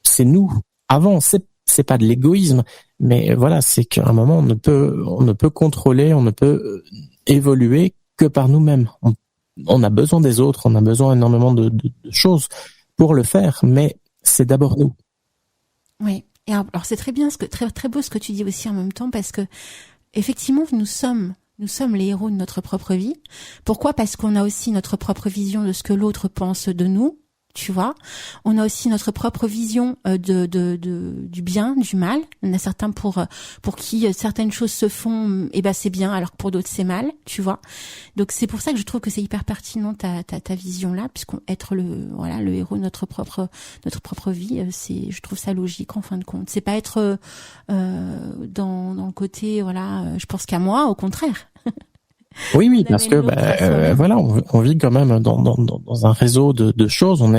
c'est nous. Avant, c'est pas de l'égoïsme, mais voilà, c'est qu'à un moment on ne peut contrôler, on ne peut évoluer que par nous-mêmes. On a besoin des autres, on a besoin énormément de choses pour le faire, mais c'est d'abord nous. Oui. Et alors c'est très bien, très très beau ce que tu dis aussi en même temps, parce que effectivement nous sommes les héros de notre propre vie. Pourquoi? Parce qu'on a aussi notre propre vision de ce que l'autre pense de nous. Tu vois, on a aussi notre propre vision du bien, du mal. Il y en a certains pour qui certaines choses se font, c'est bien, alors que pour d'autres c'est mal, tu vois. Donc c'est pour ça que je trouve que c'est hyper pertinent ta vision là, puisqu'on être le héros de notre propre vie, je trouve ça logique en fin de compte. C'est pas être dans le côté je pense qu'à moi, au contraire. Oui, parce que on vit quand même dans un réseau de choses. On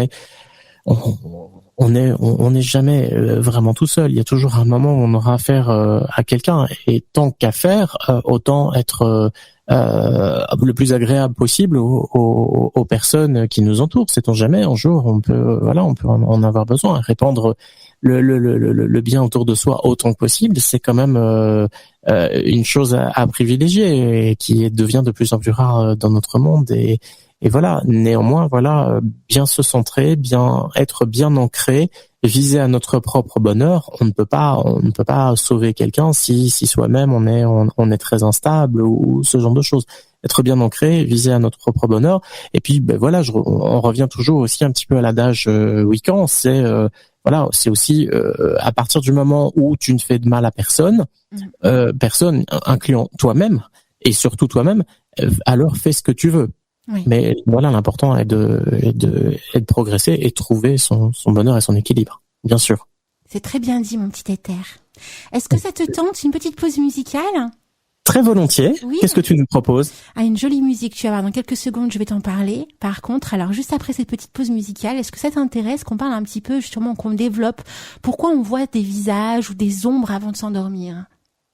n'est jamais vraiment tout seul. Il y a toujours un moment où on aura affaire à quelqu'un, et tant qu'à faire, autant être le plus agréable possible aux personnes qui nous entourent. Sait-on jamais, un jour on peut en avoir besoin. Répandre le bien autour de soi autant que possible, c'est quand même une chose à privilégier et qui devient de plus en plus rare dans notre monde. Et voilà, néanmoins, bien se centrer, être bien ancré, viser à notre propre bonheur. On ne peut pas sauver quelqu'un si soi-même on est très instable ou ce genre de choses. Être bien ancré, viser à notre propre bonheur. Et puis, on revient toujours aussi un petit peu à l'adage Wiccan. C'est aussi à partir du moment où tu ne fais de mal à personne, incluant toi-même et surtout toi-même, alors fais ce que tu veux. Oui. Mais l'important est de progresser et de trouver son bonheur et son équilibre, bien sûr. C'est très bien dit, mon petit éther. Est-ce que ça te tente une petite pause musicale? Très volontiers. Oui. Qu'est-ce que tu nous proposes? Une jolie musique, tu vas voir, dans quelques secondes, je vais t'en parler. Par contre, alors juste après cette petite pause musicale, est-ce que ça t'intéresse qu'on parle un petit peu, justement, qu'on développe pourquoi on voit des visages ou des ombres avant de s'endormir?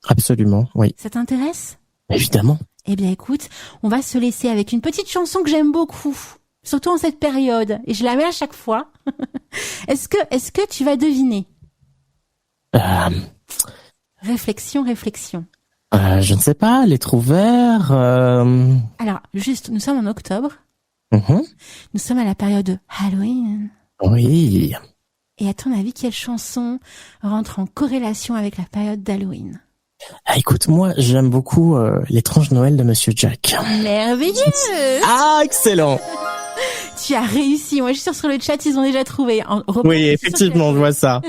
Absolument, oui. Ça t'intéresse? Évidemment. Eh bien, écoute, on va se laisser avec une petite chanson que j'aime beaucoup, surtout en cette période, et je la mets à chaque fois. Est-ce que tu vas deviner? Réflexion. Je ne sais pas, lettres ouvertes. Alors, juste, nous sommes en octobre. Nous sommes à la période de Halloween. Oui. Et à ton avis, quelle chanson rentre en corrélation avec la période d'Halloween? Ah, écoute, moi, j'aime beaucoup l'étrange Noël de Monsieur Jack. Merveilleux! Ah, excellent! Tu as réussi. Moi, je suis sûre sur le chat, ils ont déjà trouvé. Oui, effectivement, je vois ça.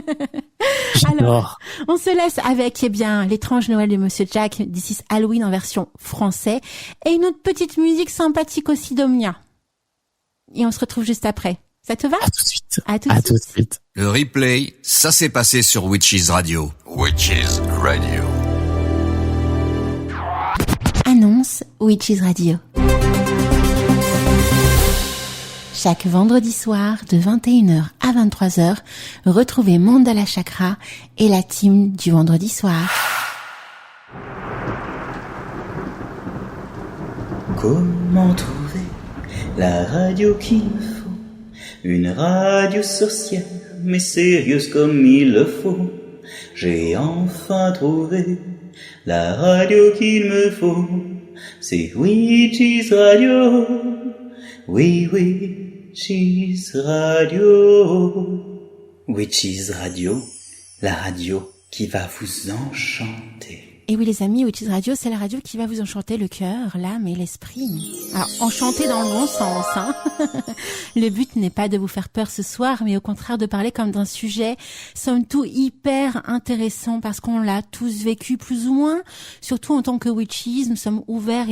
J'adore. Alors, on se laisse avec, l'étrange Noël de Monsieur Jack, This is Halloween en version français, et une autre petite musique sympathique aussi d'Omnia. Et on se retrouve juste après. Ça te va? À tout de suite. À tout de suite. Le replay, ça s'est passé sur Witches Radio. Witches Radio. Annonce Witches Radio. Chaque vendredi soir de 21h à 23h, retrouvez Mandala Chakra et la team du vendredi soir. Comment trouver la radio qu'il me faut? Une radio sorcière, mais sérieuse comme il le faut. J'ai enfin trouvé la radio qu'il me faut. C'est Witches Radio. Oui, Witches Radio. Witches Radio, la radio qui va vous enchanter. Et oui les amis, Witches Radio, c'est la radio qui va vous enchanter le cœur, l'âme et l'esprit. Alors, enchanter dans le bon sens, hein. Le but n'est pas de vous faire peur ce soir, mais au contraire de parler comme d'un sujet, somme toute hyper intéressant parce qu'on l'a tous vécu plus ou moins. Surtout en tant que witches, nous sommes ouverts,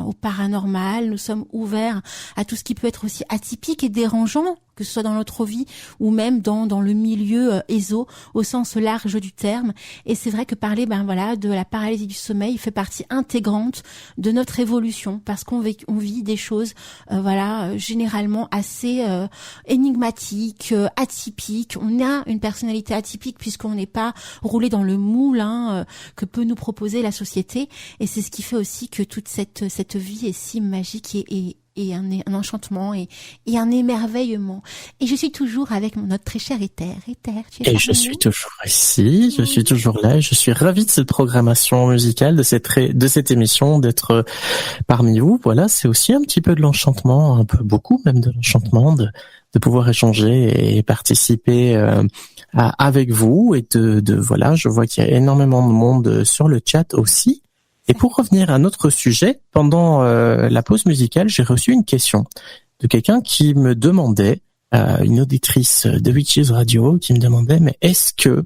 au paranormal, nous sommes ouverts à tout ce qui peut être aussi atypique et dérangeant, que ce soit dans notre vie ou même dans le milieu éso au sens large du terme. Et c'est vrai que parler de la paralysie du sommeil fait partie intégrante de notre évolution parce qu'on vit des choses généralement assez énigmatiques, atypiques. On a une personnalité atypique puisqu'on n'est pas roulé dans le moule que peut nous proposer la société, et c'est ce qui fait aussi que toute cette vie est si magique et un enchantement et un émerveillement. Et je suis toujours avec notre très cher Éther. Éther, tu es Et je suis toujours ici, je suis toujours là, et je suis ravi de cette programmation musicale, de cette émission, d'être parmi vous. Voilà, c'est aussi un petit peu de l'enchantement, un peu beaucoup même de l'enchantement, de pouvoir échanger et participer avec vous, et voilà, je vois qu'il y a énormément de monde sur le chat aussi. Et pour revenir à notre sujet, pendant la pause musicale, j'ai reçu une question de quelqu'un qui me demandait, une auditrice de Witches Radio, qui me demandait, mais est-ce que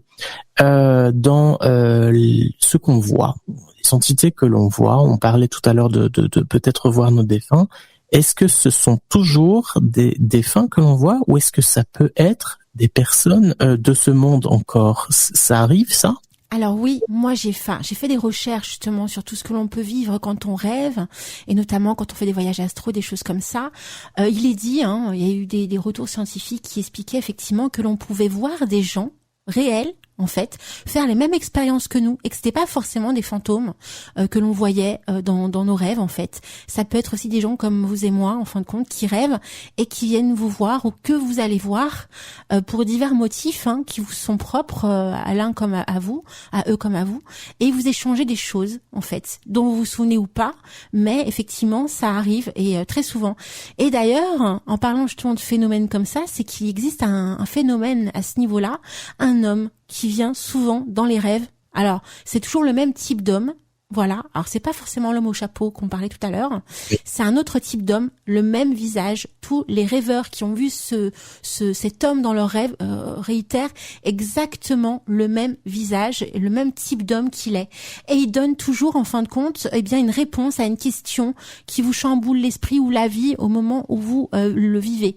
dans ce qu'on voit, les entités que l'on voit, on parlait tout à l'heure de peut-être voir nos défunts, est-ce que ce sont toujours des défunts que l'on voit, ou est-ce que ça peut être des personnes de ce monde encore? Ça arrive, ça? Alors oui, moi j'ai fait des recherches justement sur tout ce que l'on peut vivre quand on rêve, et notamment quand on fait des voyages astro, des choses comme ça. Il est dit, il y a eu des retours scientifiques qui expliquaient effectivement que l'on pouvait voir des gens réels, en fait, faire les mêmes expériences que nous, et que c'était pas forcément des fantômes que l'on voyait dans nos rêves, en fait. Ça peut être aussi des gens comme vous et moi, en fin de compte, qui rêvent et qui viennent vous voir, ou que vous allez voir pour divers motifs qui vous sont propres à l'un comme à vous, à eux comme à vous, et vous échangez des choses, en fait, dont vous vous souvenez ou pas, mais effectivement, ça arrive, et très souvent. Et d'ailleurs, en parlant justement de phénomènes comme ça, c'est qu'il existe un phénomène à ce niveau-là, un homme qui vient souvent dans les rêves. Alors, c'est toujours le même type d'homme. Voilà. Alors, c'est pas forcément l'homme au chapeau qu'on parlait tout à l'heure. C'est un autre type d'homme, le même visage. Tous les rêveurs qui ont vu cet homme dans leurs rêves réitèrent exactement le même visage et le même type d'homme qu'il est. Et il donne toujours, en fin de compte, une réponse à une question qui vous chamboule l'esprit ou la vie au moment où vous le vivez.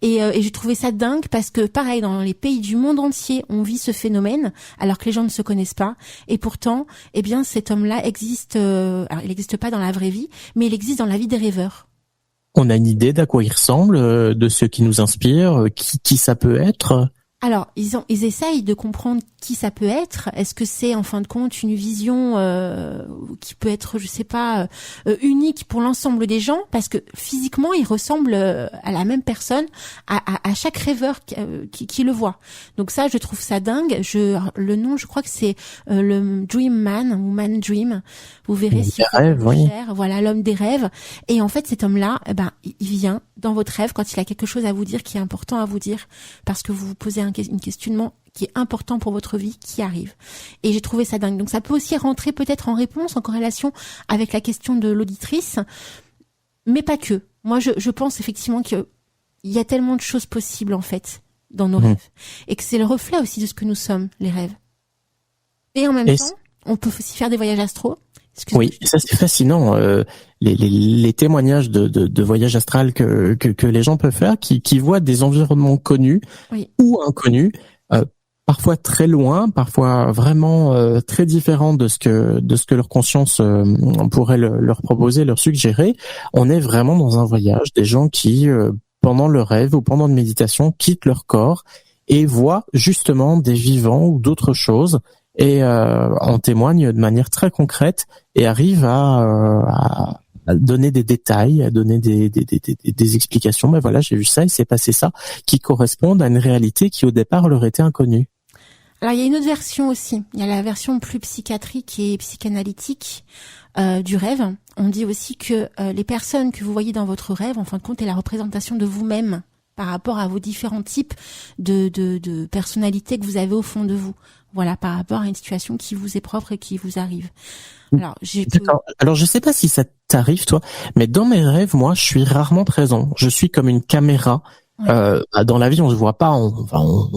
Et j'ai trouvé ça dingue parce que, pareil, dans les pays du monde entier, on vit ce phénomène alors que les gens ne se connaissent pas. Et pourtant, cet homme-là existe. Alors, il n'existe pas dans la vraie vie, mais il existe dans la vie des rêveurs. On a une idée d'à quoi il ressemble, de ce qui nous inspire, qui ça peut être? Alors, ils essayent de comprendre qui ça peut être. Est-ce que c'est en fin de compte une vision qui peut être, je sais pas, unique pour l'ensemble des gens, parce que physiquement, ils ressemblent à la même personne, à chaque rêveur qui le voit. Donc ça, je trouve ça dingue. Le nom, je crois que c'est le Dream Man ou Man Dream. Vous verrez si vous rêves, oui. Voilà, l'homme des rêves. Et en fait, cet homme-là, il vient dans votre rêve quand il a quelque chose à vous dire qui est important à vous dire, parce que vous vous posez un questionnement qui est important pour votre vie qui arrive. Et j'ai trouvé ça dingue. Donc ça peut aussi rentrer peut-être en réponse, en corrélation avec la question de l'auditrice, mais pas que. Moi, je pense effectivement qu'il y a tellement de choses possibles en fait dans nos rêves, et que c'est le reflet aussi de ce que nous sommes, les rêves. Et en même temps, on peut aussi faire des voyages astro. Oui, ça c'est fascinant. Les témoignages de voyage astral que les gens peuvent faire, qui voient des environnements connus ou inconnus, parfois très loin, parfois vraiment très différents de ce que leur conscience pourrait leur proposer, leur suggérer. On est vraiment dans un voyage. Des gens qui, pendant le rêve ou pendant une méditation, quittent leur corps et voient justement des vivants ou d'autres choses. Et en témoigne de manière très concrète et arrive à donner des détails, à donner des explications. Mais voilà, j'ai vu ça, il s'est passé ça, qui correspondent à une réalité qui au départ leur était inconnue. Alors il y a une autre version aussi. Il y a la version plus psychiatrique et psychanalytique du rêve. On dit aussi que les personnes que vous voyez dans votre rêve, en fin de compte, est la représentation de vous-même par rapport à vos différents types de personnalités que vous avez au fond de vous. Voilà, par rapport à une situation qui vous est propre et qui vous arrive. Alors, Alors, je sais pas si ça t'arrive, toi, mais dans mes rêves, moi, je suis rarement présent. Je suis comme une caméra. Ouais. Dans la vie, on se voit pas. On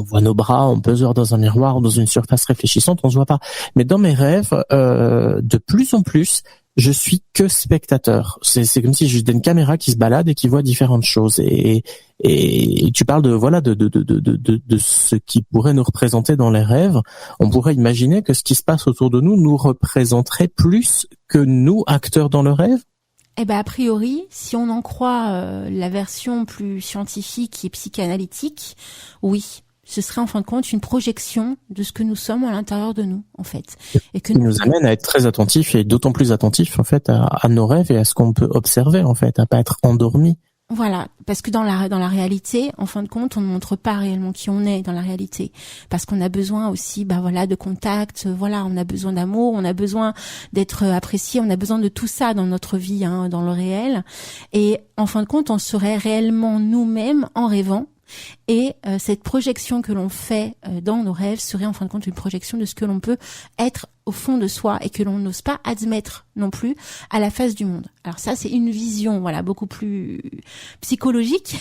voit nos bras, on peseur dans un miroir, dans une surface réfléchissante, on se voit pas. Mais dans mes rêves, de plus en plus, je suis que spectateur. C'est comme si j'étais une caméra qui se balade et qui voit différentes choses. Et tu parles de ce qui pourrait nous représenter dans les rêves. On pourrait imaginer que ce qui se passe autour de nous représenterait plus que nous, acteurs dans le rêve. Eh ben, a priori, si on en croit la version plus scientifique et psychanalytique, oui. Ce serait en fin de compte une projection de ce que nous sommes à l'intérieur de nous, en fait. Et que nous amène à être très attentifs et d'autant plus attentifs, en fait, à nos rêves et à ce qu'on peut observer, en fait, à pas être endormi. Voilà. Parce que dans la réalité, en fin de compte, on ne montre pas réellement qui on est dans la réalité. Parce qu'on a besoin aussi, de contact, on a besoin d'amour, on a besoin d'être apprécié, on a besoin de tout ça dans notre vie, dans le réel. Et en fin de compte, on serait réellement nous-mêmes en rêvant. Et cette projection que l'on fait dans nos rêves serait en fin de compte une projection de ce que l'on peut être au fond de soi et que l'on n'ose pas admettre non plus à la face du monde. Alors ça, c'est une vision beaucoup plus psychologique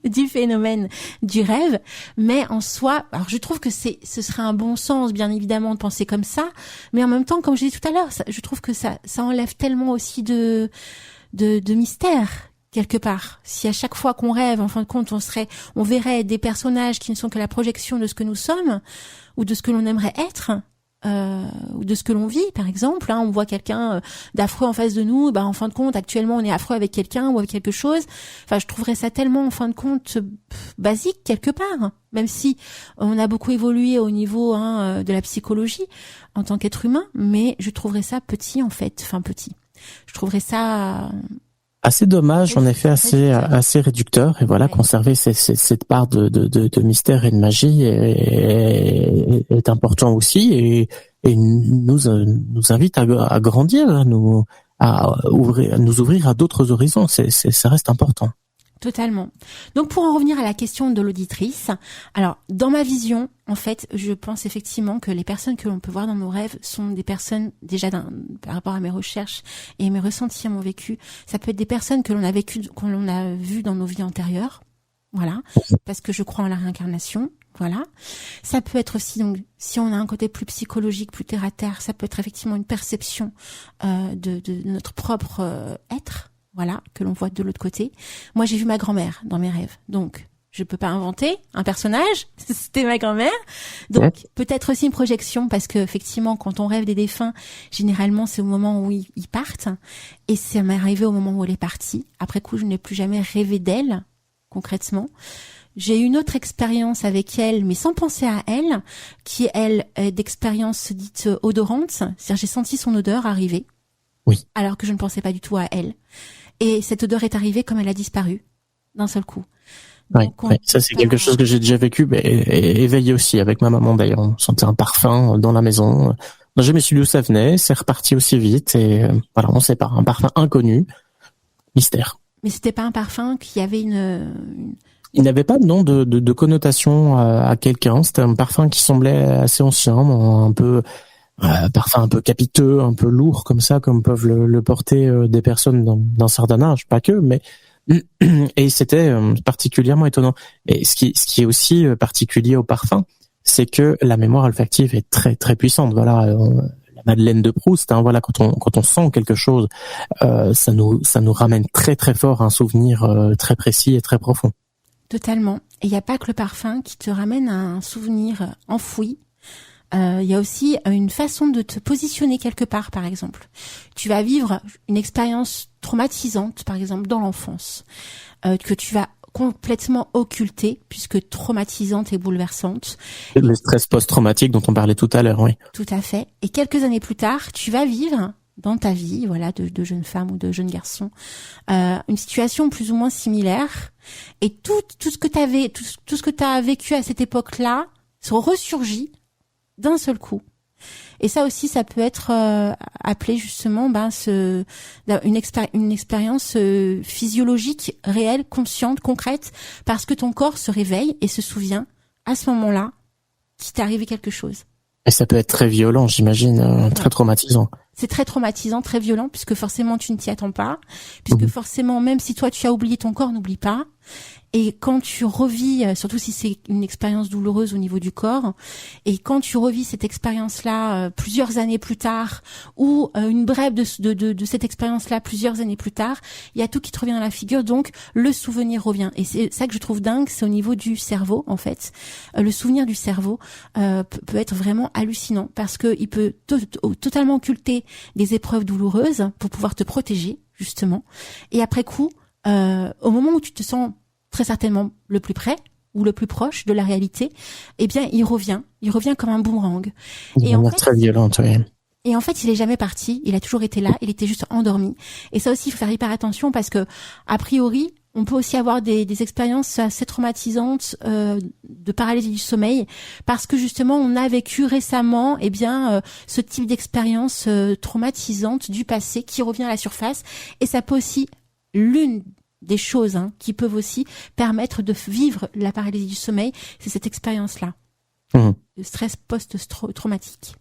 du phénomène du rêve, mais en soi, alors je trouve que ce serait un bon sens bien évidemment de penser comme ça, mais en même temps, comme je disais tout à l'heure, je trouve que ça enlève tellement aussi de mystère. Quelque part, si à chaque fois qu'on rêve, en fin de compte, on verrait des personnages qui ne sont que la projection de ce que nous sommes, ou de ce que l'on aimerait être, ou de ce que l'on vit, par exemple, on voit quelqu'un d'affreux en face de nous, en fin de compte, actuellement, on est affreux avec quelqu'un ou avec quelque chose. Enfin, je trouverais ça tellement, en fin de compte, basique, quelque part, même si on a beaucoup évolué au niveau de la psychologie en tant qu'être humain, mais je trouverais ça petit, en fait, petit. Je trouverais ça... assez dommage, en effet, assez réducteur. Et voilà, conserver cette part de mystère et de magie est important aussi et nous invite à grandir, à nous ouvrir à d'autres horizons. Ça reste important. Totalement. Donc pour en revenir à la question de l'auditrice, alors dans ma vision, en fait, je pense effectivement que les personnes que l'on peut voir dans nos rêves sont des personnes, déjà par rapport à mes recherches et mes ressentis à mon vécu, ça peut être des personnes que l'on a vues dans nos vies antérieures, voilà, parce que je crois en la réincarnation, voilà. Ça peut être aussi, donc, si on a un côté plus psychologique, plus terre à terre, ça peut être effectivement une perception de notre propre être. Voilà, que l'on voit de l'autre côté. Moi, j'ai vu ma grand-mère dans mes rêves. Donc, je peux pas inventer un personnage. C'était ma grand-mère. Donc, peut-être aussi une projection parce que, effectivement, quand on rêve des défunts, généralement, c'est au moment où ils partent. Et ça m'est arrivé au moment où elle est partie. Après coup, je n'ai plus jamais rêvé d'elle, concrètement. J'ai eu une autre expérience avec elle, mais sans penser à elle, qui elle est d'expérience dite odorante. C'est-à-dire j'ai senti son odeur arriver. Oui. Alors que je ne pensais pas du tout à elle. Et cette odeur est arrivée comme elle a disparu d'un seul coup. Oui, ça c'est quelque chose que j'ai déjà vécu, et éveillé aussi avec ma maman d'ailleurs. On sentait un parfum dans la maison. On n'a jamais su d'où ça venait, c'est reparti aussi vite et voilà, on sait pas, un parfum inconnu, mystère. Mais c'était pas un parfum qui avait Il n'avait pas de nom de connotation à quelqu'un. C'était un parfum qui semblait assez ancien, un peu parfum un peu capiteux, un peu lourd comme ça, comme peuvent le porter des personnes d'un certain âge, pas que, mais et c'était particulièrement étonnant. Et ce qui est aussi particulier au parfum, c'est que la mémoire olfactive est très très puissante. Voilà, la Madeleine de Proust. Voilà, quand on sent quelque chose, ça nous ramène très très fort à un souvenir très précis et très profond. Totalement. Et il n'y a pas que le parfum qui te ramène à un souvenir enfoui. Il y a aussi une façon de te positionner quelque part, par exemple. Tu vas vivre une expérience traumatisante, par exemple, dans l'enfance, que tu vas complètement occulter, puisque traumatisante et bouleversante. Le stress post-traumatique dont on parlait tout à l'heure, oui. Tout à fait. Et quelques années plus tard, tu vas vivre dans ta vie, voilà, de jeune femme ou de jeune garçon, une situation plus ou moins similaire. Et tout ce que t'as vécu à cette époque-là se ressurgit d'un seul coup. Et ça aussi, ça peut être appelé justement une expérience physiologique, réelle, consciente, concrète, parce que ton corps se réveille et se souvient à ce moment-là qu'il t'est arrivé quelque chose. Et ça peut être très violent, j'imagine, très traumatisant. C'est très traumatisant, très violent, puisque forcément tu ne t'y attends pas, puisque forcément, même si toi tu as oublié, ton corps n'oublie pas. Et quand tu revis, surtout si c'est une expérience douloureuse au niveau du corps, et quand tu revis cette expérience-là plusieurs années plus tard, ou une brève de cette expérience-là plusieurs années plus tard, il y a tout qui te revient dans la figure, donc le souvenir revient. Et c'est ça que je trouve dingue, c'est au niveau du cerveau, en fait. Le souvenir du cerveau peut être vraiment hallucinant, parce que il peut totalement occulter des épreuves douloureuses pour pouvoir te protéger, justement. Et après coup, au moment où tu te sens très certainement le plus près ou le plus proche de la réalité, eh bien, il revient comme un boomerang. Et en fait, très violente, oui. Et en fait, il est jamais parti, il a toujours été là, il était juste endormi. Et ça aussi, il faut faire hyper attention parce que, a priori, on peut aussi avoir des expériences assez traumatisantes de paralysie du sommeil parce que justement, on a vécu récemment, eh bien, ce type d'expérience traumatisante du passé qui revient à la surface. Et ça peut aussi, l'une des choses qui peuvent aussi permettre de vivre la paralysie du sommeil, c'est cette expérience-là, le stress post-traumatique.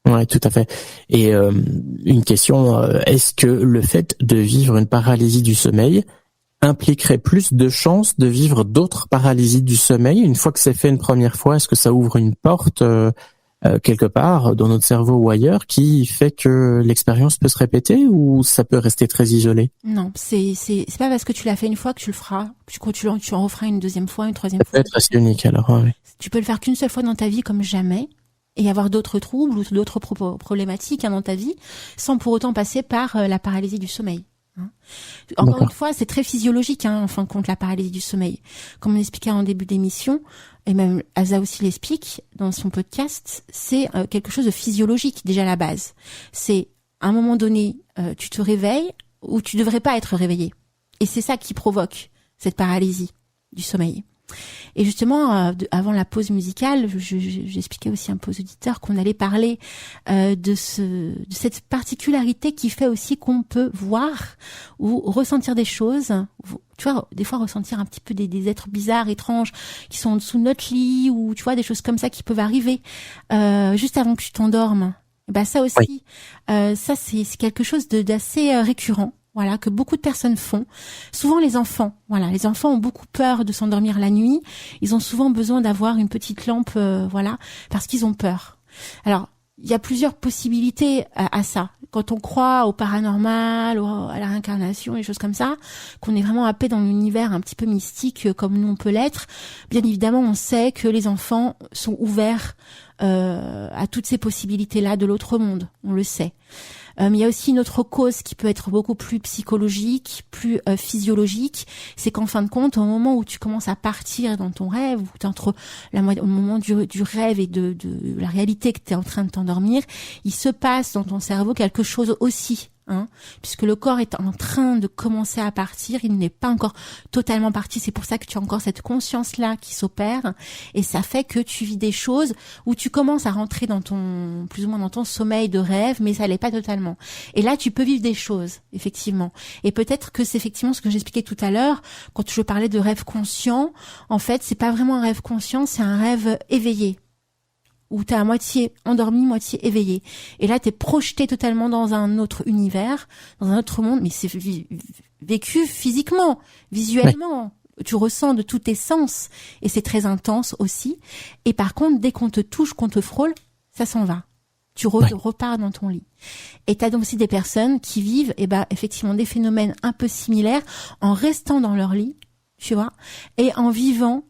Ouais, tout à fait. Et une question, est-ce que le fait de vivre une paralysie du sommeil impliquerait plus de chances de vivre d'autres paralysies du sommeil une fois que c'est fait une première fois? Est-ce que ça ouvre une porte quelque part dans notre cerveau ou ailleurs qui fait que l'expérience peut se répéter ou ça peut rester très isolé? Non, c'est pas parce que tu l'as fait une fois que tu le feras. Tu en referas une deuxième fois, une troisième fois. Ça peut être assez unique alors, ouais. Tu peux le faire qu'une seule fois dans ta vie comme jamais et avoir d'autres troubles ou d'autres problématiques dans ta vie sans pour autant passer par la paralysie du sommeil. Encore une fois, c'est très physiologique, en fin de compte, la paralysie du sommeil. Comme on expliquait en début d'émission, et même Asa aussi l'explique dans son podcast, c'est quelque chose de physiologique déjà à la base. C'est à un moment donné, tu te réveilles ou tu devrais pas être réveillé. Et c'est ça qui provoque cette paralysie du sommeil. Et justement, avant la pause musicale, j'expliquais aussi un peu aux auditeurs qu'on allait parler de cette particularité qui fait aussi qu'on peut voir ou ressentir des choses. Tu vois, des fois ressentir un petit peu des êtres bizarres, étranges, qui sont en dessous de notre lit ou tu vois des choses comme ça qui peuvent arriver juste avant que tu t'endormes. Bah ça aussi, oui. Ça c'est quelque chose d'assez récurrent. Voilà, que beaucoup de personnes font. Souvent les enfants, les enfants ont beaucoup peur de s'endormir la nuit. Ils ont souvent besoin d'avoir une petite lampe, parce qu'ils ont peur. Alors, il y a plusieurs possibilités à ça. Quand on croit au paranormal, à la réincarnation, des choses comme ça, qu'on est vraiment happé dans l'univers un petit peu mystique comme nous on peut l'être, bien évidemment on sait que les enfants sont ouverts à toutes ces possibilités-là de l'autre monde, on le sait. Mais il y a aussi une autre cause qui peut être beaucoup plus psychologique, plus physiologique, c'est qu'en fin de compte, au moment où tu commences à partir dans ton rêve, ou t'es entre au moment du rêve et de la réalité que tu es en train de t'endormir, il se passe dans ton cerveau quelque chose aussi. Puisque le corps est en train de commencer à partir, il n'est pas encore totalement parti, c'est pour ça que tu as encore cette conscience-là qui s'opère, et ça fait que tu vis des choses où tu commences à rentrer dans plus ou moins dans ton sommeil de rêve, mais ça l'est pas totalement. Et là, tu peux vivre des choses, effectivement. Et peut-être que c'est effectivement ce que j'expliquais tout à l'heure, quand je parlais de rêve conscient, en fait, c'est pas vraiment un rêve conscient, c'est un rêve éveillé, où t'es à moitié endormi, moitié éveillé. Et là, t'es projeté totalement dans un autre univers, dans un autre monde, mais c'est vécu physiquement, visuellement. Ouais. Tu ressens de tous tes sens, et c'est très intense aussi. Et par contre, dès qu'on te touche, qu'on te frôle, ça s'en va. Tu repars dans ton lit. Et t'as donc aussi des personnes qui vivent, effectivement, des phénomènes un peu similaires en restant dans leur lit, tu vois, et en vivant,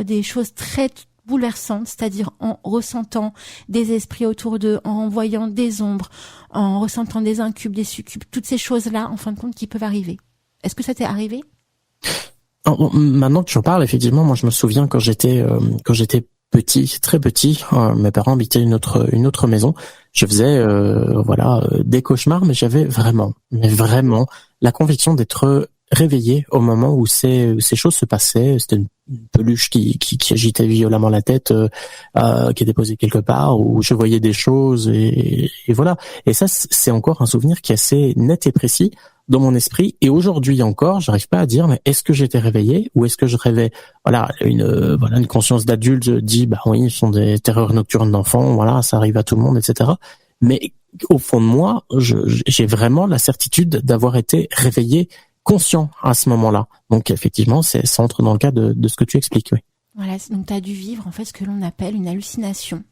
des choses très bouleversante, c'est-à-dire en ressentant des esprits autour d'eux, en voyant des ombres, en ressentant des incubes, des succubes, toutes ces choses-là, en fin de compte, qui peuvent arriver. Est-ce que ça t'est arrivé ? Maintenant que tu en parles, effectivement, moi je me souviens quand j'étais petit, très petit, mes parents habitaient une autre maison. Je faisais des cauchemars, mais j'avais vraiment la conviction d'être réveillé au moment où ces choses se passaient. C'était une peluche qui agitait violemment la tête, qui était posée quelque part, où je voyais des choses et voilà. Et ça, c'est encore un souvenir qui est assez net et précis dans mon esprit. Et aujourd'hui encore, j'arrive pas à dire, mais est-ce que j'étais réveillé ou est-ce que je rêvais? Une conscience d'adulte dit, oui, ce sont des terreurs nocturnes d'enfants, voilà, ça arrive à tout le monde, etc. Mais au fond de moi, j'ai vraiment la certitude d'avoir été réveillé, conscient à ce moment-là. Donc effectivement, ça entre dans le cas de ce que tu expliques, oui. Voilà, donc tu as dû vivre en fait ce que l'on appelle une hallucination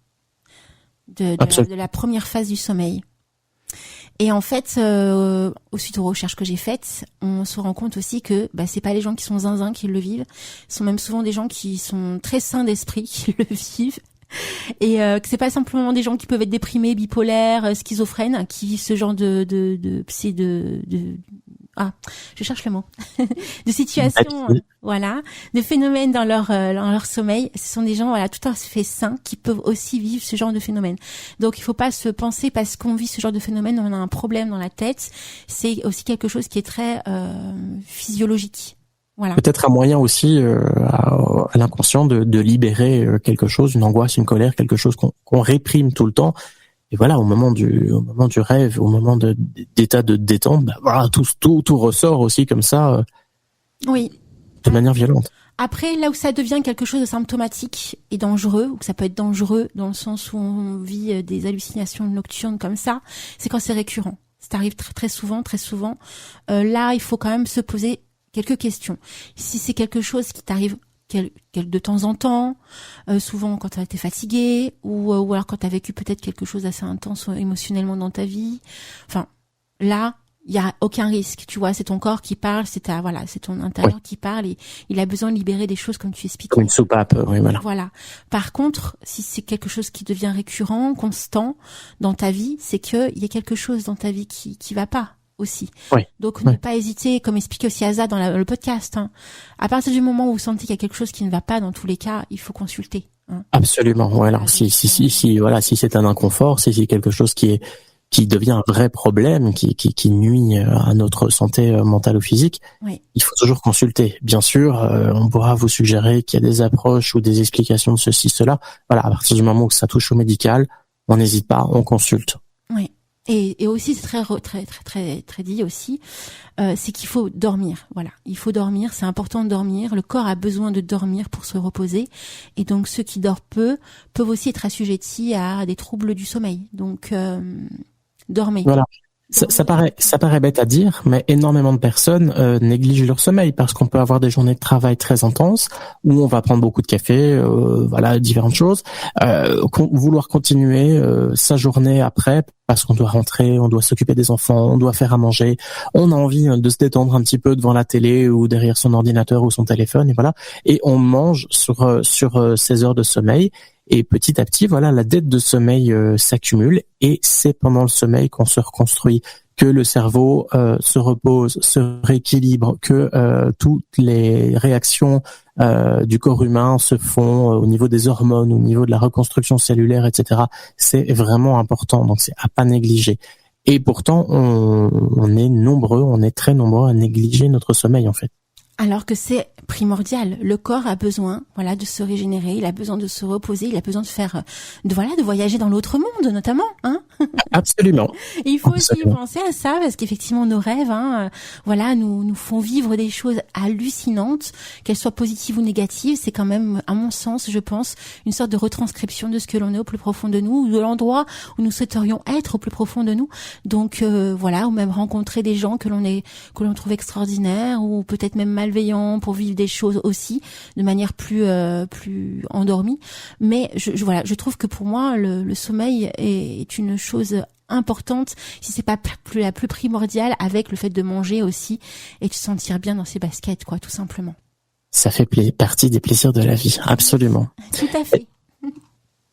de la première phase du sommeil. Et en fait, suite aux recherches que j'ai faites, on se rend compte aussi que c'est pas les gens qui sont zinzins qui le vivent, ce sont même souvent des gens qui sont très sains d'esprit qui le vivent. Et que c'est pas simplement des gens qui peuvent être déprimés, bipolaires, schizophrènes, qui ce genre de je cherche le mot, de situation, de phénomènes dans leur sommeil. Ce sont des gens, tout à fait sains qui peuvent aussi vivre ce genre de phénomène. Donc, il faut pas se penser parce qu'on vit ce genre de phénomène, on a un problème dans la tête. C'est aussi quelque chose qui est très physiologique. Voilà. Peut-être un moyen aussi à l'inconscient de libérer quelque chose, une angoisse, une colère, quelque chose qu'on réprime tout le temps. Et voilà, au moment du rêve, au moment d'état de détente, tout ressort aussi comme ça. Oui. De manière violente. Après, là où ça devient quelque chose de symptomatique et dangereux, ou que ça peut être dangereux dans le sens où on vit des hallucinations nocturnes comme ça, c'est quand c'est récurrent. Ça arrive très souvent. Là, il faut quand même se poser quelques questions. Si c'est quelque chose qui t'arrive de temps en temps, souvent quand tu as été fatigué, ou alors quand tu as vécu peut-être quelque chose d'assez intense émotionnellement dans ta vie, enfin, là, il y a aucun risque, tu vois, c'est ton corps qui parle, c'est ton intérieur qui parle, et il a besoin de libérer des choses comme tu expliques. Comme une soupape, oui, voilà. Voilà. Par contre, si c'est quelque chose qui devient récurrent, constant dans ta vie, c'est que il y a quelque chose dans ta vie qui va pas aussi. Oui. Donc ne pas hésiter, comme explique aussi Aza dans le podcast. À partir du moment où vous sentez qu'il y a quelque chose qui ne va pas, dans tous les cas, il faut consulter. Absolument. Voilà. Si c'est un inconfort, si c'est quelque chose qui devient un vrai problème, qui nuit à notre santé mentale ou physique, il faut toujours consulter. Bien sûr, on pourra vous suggérer qu'il y a des approches ou des explications de ceci, cela. Voilà, à partir du moment où ça touche au médical, on n'hésite pas, on consulte. Oui. Et aussi, c'est très dit aussi, c'est qu'il faut dormir. Voilà, il faut dormir, c'est important de dormir. Le corps a besoin de dormir pour se reposer. Et donc, ceux qui dorment peu peuvent aussi être assujettis à des troubles du sommeil. Donc, dormez. Voilà. Ça paraît bête à dire, mais énormément de personnes négligent leur sommeil parce qu'on peut avoir des journées de travail très intenses où on va prendre beaucoup de café, différentes choses, vouloir continuer sa journée après parce qu'on doit rentrer, on doit s'occuper des enfants, on doit faire à manger, on a envie de se détendre un petit peu devant la télé ou derrière son ordinateur ou son téléphone, et voilà, et on mange sur ces heures de sommeil. Et petit à petit, voilà, la dette de sommeil s'accumule, et c'est pendant le sommeil qu'on se reconstruit, que le cerveau se repose, se rééquilibre, que toutes les réactions du corps humain se font au niveau des hormones, au niveau de la reconstruction cellulaire, etc. C'est vraiment important, donc c'est à pas négliger. Et pourtant, on est très nombreux à négliger notre sommeil, en fait. Alors que c'est primordial. Le corps a besoin, voilà, de se régénérer, il a besoin de se reposer, il a besoin de voyager dans l'autre monde, notamment, hein. Absolument. Et il faut aussi penser à ça, parce qu'effectivement, nos rêves, voilà, nous font vivre des choses hallucinantes, qu'elles soient positives ou négatives. C'est quand même, à mon sens, je pense, une sorte de retranscription de ce que l'on est au plus profond de nous, ou de l'endroit où nous souhaiterions être au plus profond de nous. Donc, voilà, ou même rencontrer des gens que l'on trouve extraordinaires, ou peut-être même malveillants, pour vivre des choses aussi de manière plus endormie. Mais je trouve que pour moi le sommeil est une chose importante, si c'est pas la plus primordiale, avec le fait de manger aussi et de se sentir bien dans ses baskets, quoi, tout simplement. Ça fait partie des plaisirs de la vie, absolument. Tout à fait.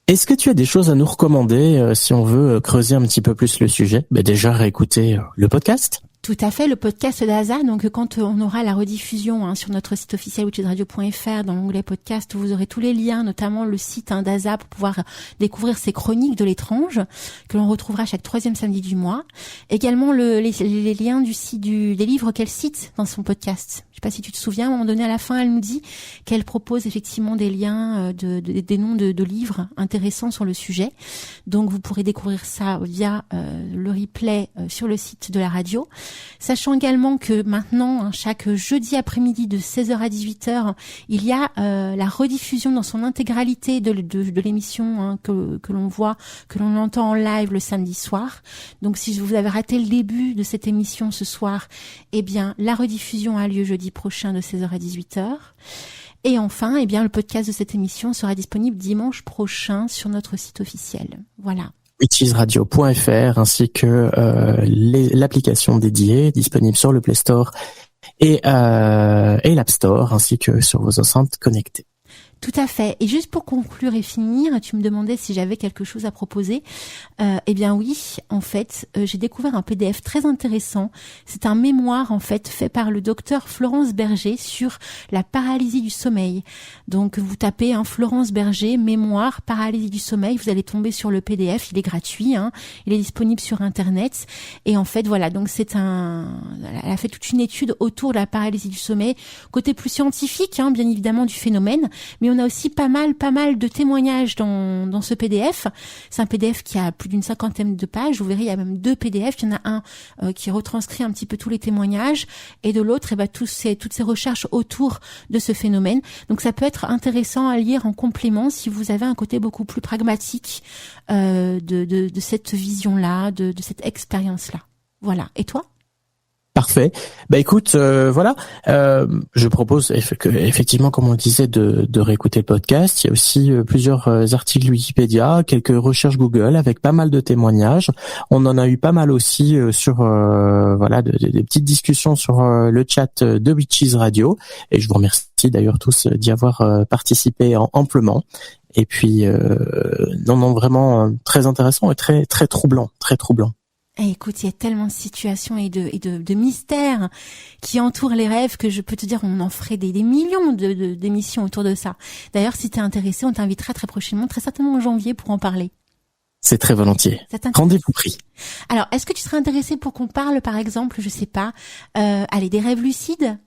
Est-ce que tu as des choses à nous recommander si on veut creuser un petit peu plus le sujet? Déjà réécouter le podcast. Tout à fait, le podcast d'Asa. Donc, quand on aura la rediffusion sur notre site officiel witchesradio.fr, dans l'onglet podcast, vous aurez tous les liens, notamment le site d'Asa, pour pouvoir découvrir ces chroniques de l'étrange que l'on retrouvera chaque 3e samedi du mois. Également les liens des livres qu'elle cite dans son podcast. Je sais pas si tu te souviens, à un moment donné, à la fin, elle nous dit qu'elle propose effectivement des liens, des noms de livres intéressants sur le sujet. Donc, vous pourrez découvrir ça via le replay sur le site de la radio. Sachant également que maintenant, chaque jeudi après-midi de 16h à 18h, il y a la rediffusion dans son intégralité de l'émission que l'on voit, que l'on entend en live le samedi soir. Donc, si vous avez raté le début de cette émission ce soir, eh bien, la rediffusion a lieu jeudi prochain de 16h à 18h. Et enfin, eh bien, le podcast de cette émission sera disponible dimanche prochain sur notre site officiel. Voilà. witchesradio.fr ainsi que l'application dédiée disponible sur le Play Store et l'App Store, ainsi que sur vos enceintes connectées. Tout à fait. Et juste pour conclure et finir, tu me demandais si j'avais quelque chose à proposer. Eh bien oui, en fait, j'ai découvert un PDF très intéressant. C'est un mémoire, en fait par le docteur Florence Berger sur la paralysie du sommeil. Donc, vous tapez Florence Berger, mémoire, paralysie du sommeil. Vous allez tomber sur le PDF. Il est gratuit, il est disponible sur Internet. Et en fait, voilà. Donc, elle a fait toute une étude autour de la paralysie du sommeil, côté plus scientifique, bien évidemment, du phénomène. Mais on a aussi pas mal de témoignages dans ce PDF. C'est un PDF qui a plus d'une 50aine de pages. Vous verrez, il y a même 2 PDF. Il y en a un qui retranscrit un petit peu tous les témoignages, et de l'autre, toutes ces recherches autour de ce phénomène. Donc, ça peut être intéressant à lire en complément si vous avez un côté beaucoup plus pragmatique de cette vision-là, de cette expérience-là. Voilà. Et toi ? Parfait. Écoute, voilà. Je propose effectivement, comme on le disait, de réécouter le podcast. Il y a aussi plusieurs articles Wikipédia, quelques recherches Google avec pas mal de témoignages. On en a eu pas mal aussi sur des petites discussions sur le chat de Witches Radio. Et je vous remercie d'ailleurs tous d'y avoir participé amplement. Et puis vraiment très intéressant et très très troublant, très troublant. Écoute, il y a tellement de situations et de mystères qui entourent les rêves que je peux te dire, on en ferait des millions d'émissions autour de ça. D'ailleurs, si t'es intéressé, on t'invitera très prochainement, très certainement en janvier, pour en parler. C'est très volontiers. Rendez-vous pris. Alors, est-ce que tu serais intéressé pour qu'on parle, par exemple, je sais pas, des rêves lucides ?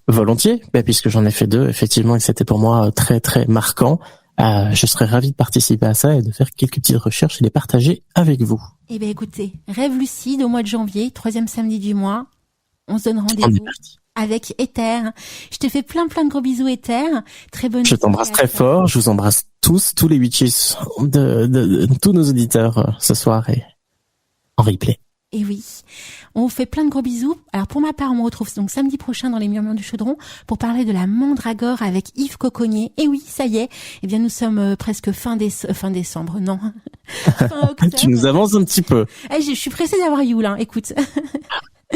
Volontiers, puisque j'en ai fait 2, effectivement, et c'était pour moi très très marquant. Je serais ravi de participer à ça et de faire quelques petites recherches et les partager avec vous. Eh bien, écoutez, Rêve lucide au mois de janvier, 3e samedi du mois. On se donne rendez-vous avec Éther. Je te fais plein de gros bisous, Éther. Très bonne. Je t'embrasse très fort. Je vous embrasse tous les witches de tous nos auditeurs ce soir et en replay. Et oui, on vous fait plein de gros bisous. Alors pour ma part, on me retrouve donc samedi prochain dans les Murmures du Chaudron pour parler de la mandragore avec Yves Coconnier. Et oui, ça y est, eh bien nous sommes presque fin décembre, non, fin octobre. Tu nous avances un petit peu. Je suis pressée d'avoir You là, écoute.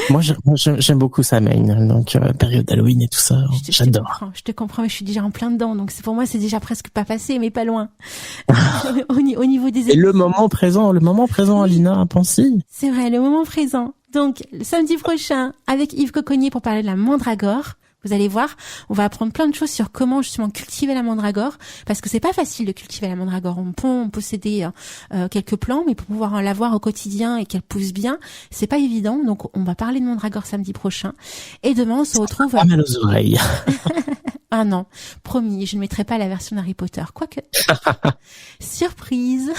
Moi, j'aime beaucoup Samhain, donc période d'Halloween et tout ça. J'adore. Je te comprends, mais je suis déjà en plein dedans, donc pour moi c'est déjà presque pas passé, mais pas loin. au niveau des. Et le moment présent, Alina, pensez. C'est vrai, le moment présent. Donc le samedi prochain avec Yves Coconnier pour parler de la mandragore. Vous allez voir, on va apprendre plein de choses sur comment justement cultiver la mandragore, parce que c'est pas facile de cultiver la mandragore. On peut posséder quelques plants, mais pour pouvoir l'avoir au quotidien et qu'elle pousse bien, c'est pas évident. Donc on va parler de mandragore samedi prochain. Et demain on se retrouve. Pas mal aux oreilles. Ah non, promis, je ne mettrai pas la version d'Harry Potter. Quoique. Surprise.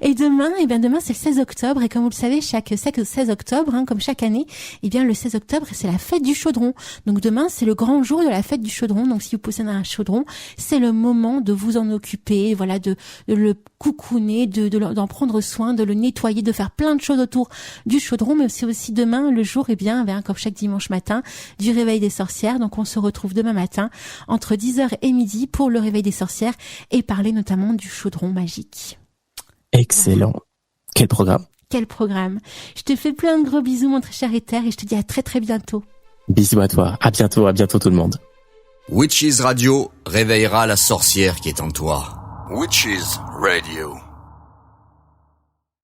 Et demain, c'est le 16 octobre. Et comme vous le savez, chaque 16 octobre, comme chaque année, le 16 octobre, c'est la fête du chaudron. Donc demain, c'est le grand jour de la fête du chaudron. Donc si vous possédez un chaudron, c'est le moment de vous en occuper, voilà, de le coucouner, d'en prendre soin, de le nettoyer, de faire plein de choses autour du chaudron. Mais c'est aussi demain le jour, comme chaque dimanche matin, du réveil des sorcières. Donc on se retrouve demain matin entre 10h et midi pour le réveil des sorcières et parler notamment du chaudron magique. Excellent. Quel programme. Je te fais plein de gros bisous, mon très cher Éther, et je te dis à très très bientôt. Bisous à toi. À bientôt tout le monde. Witches Radio réveillera la sorcière qui est en toi. Witches Radio.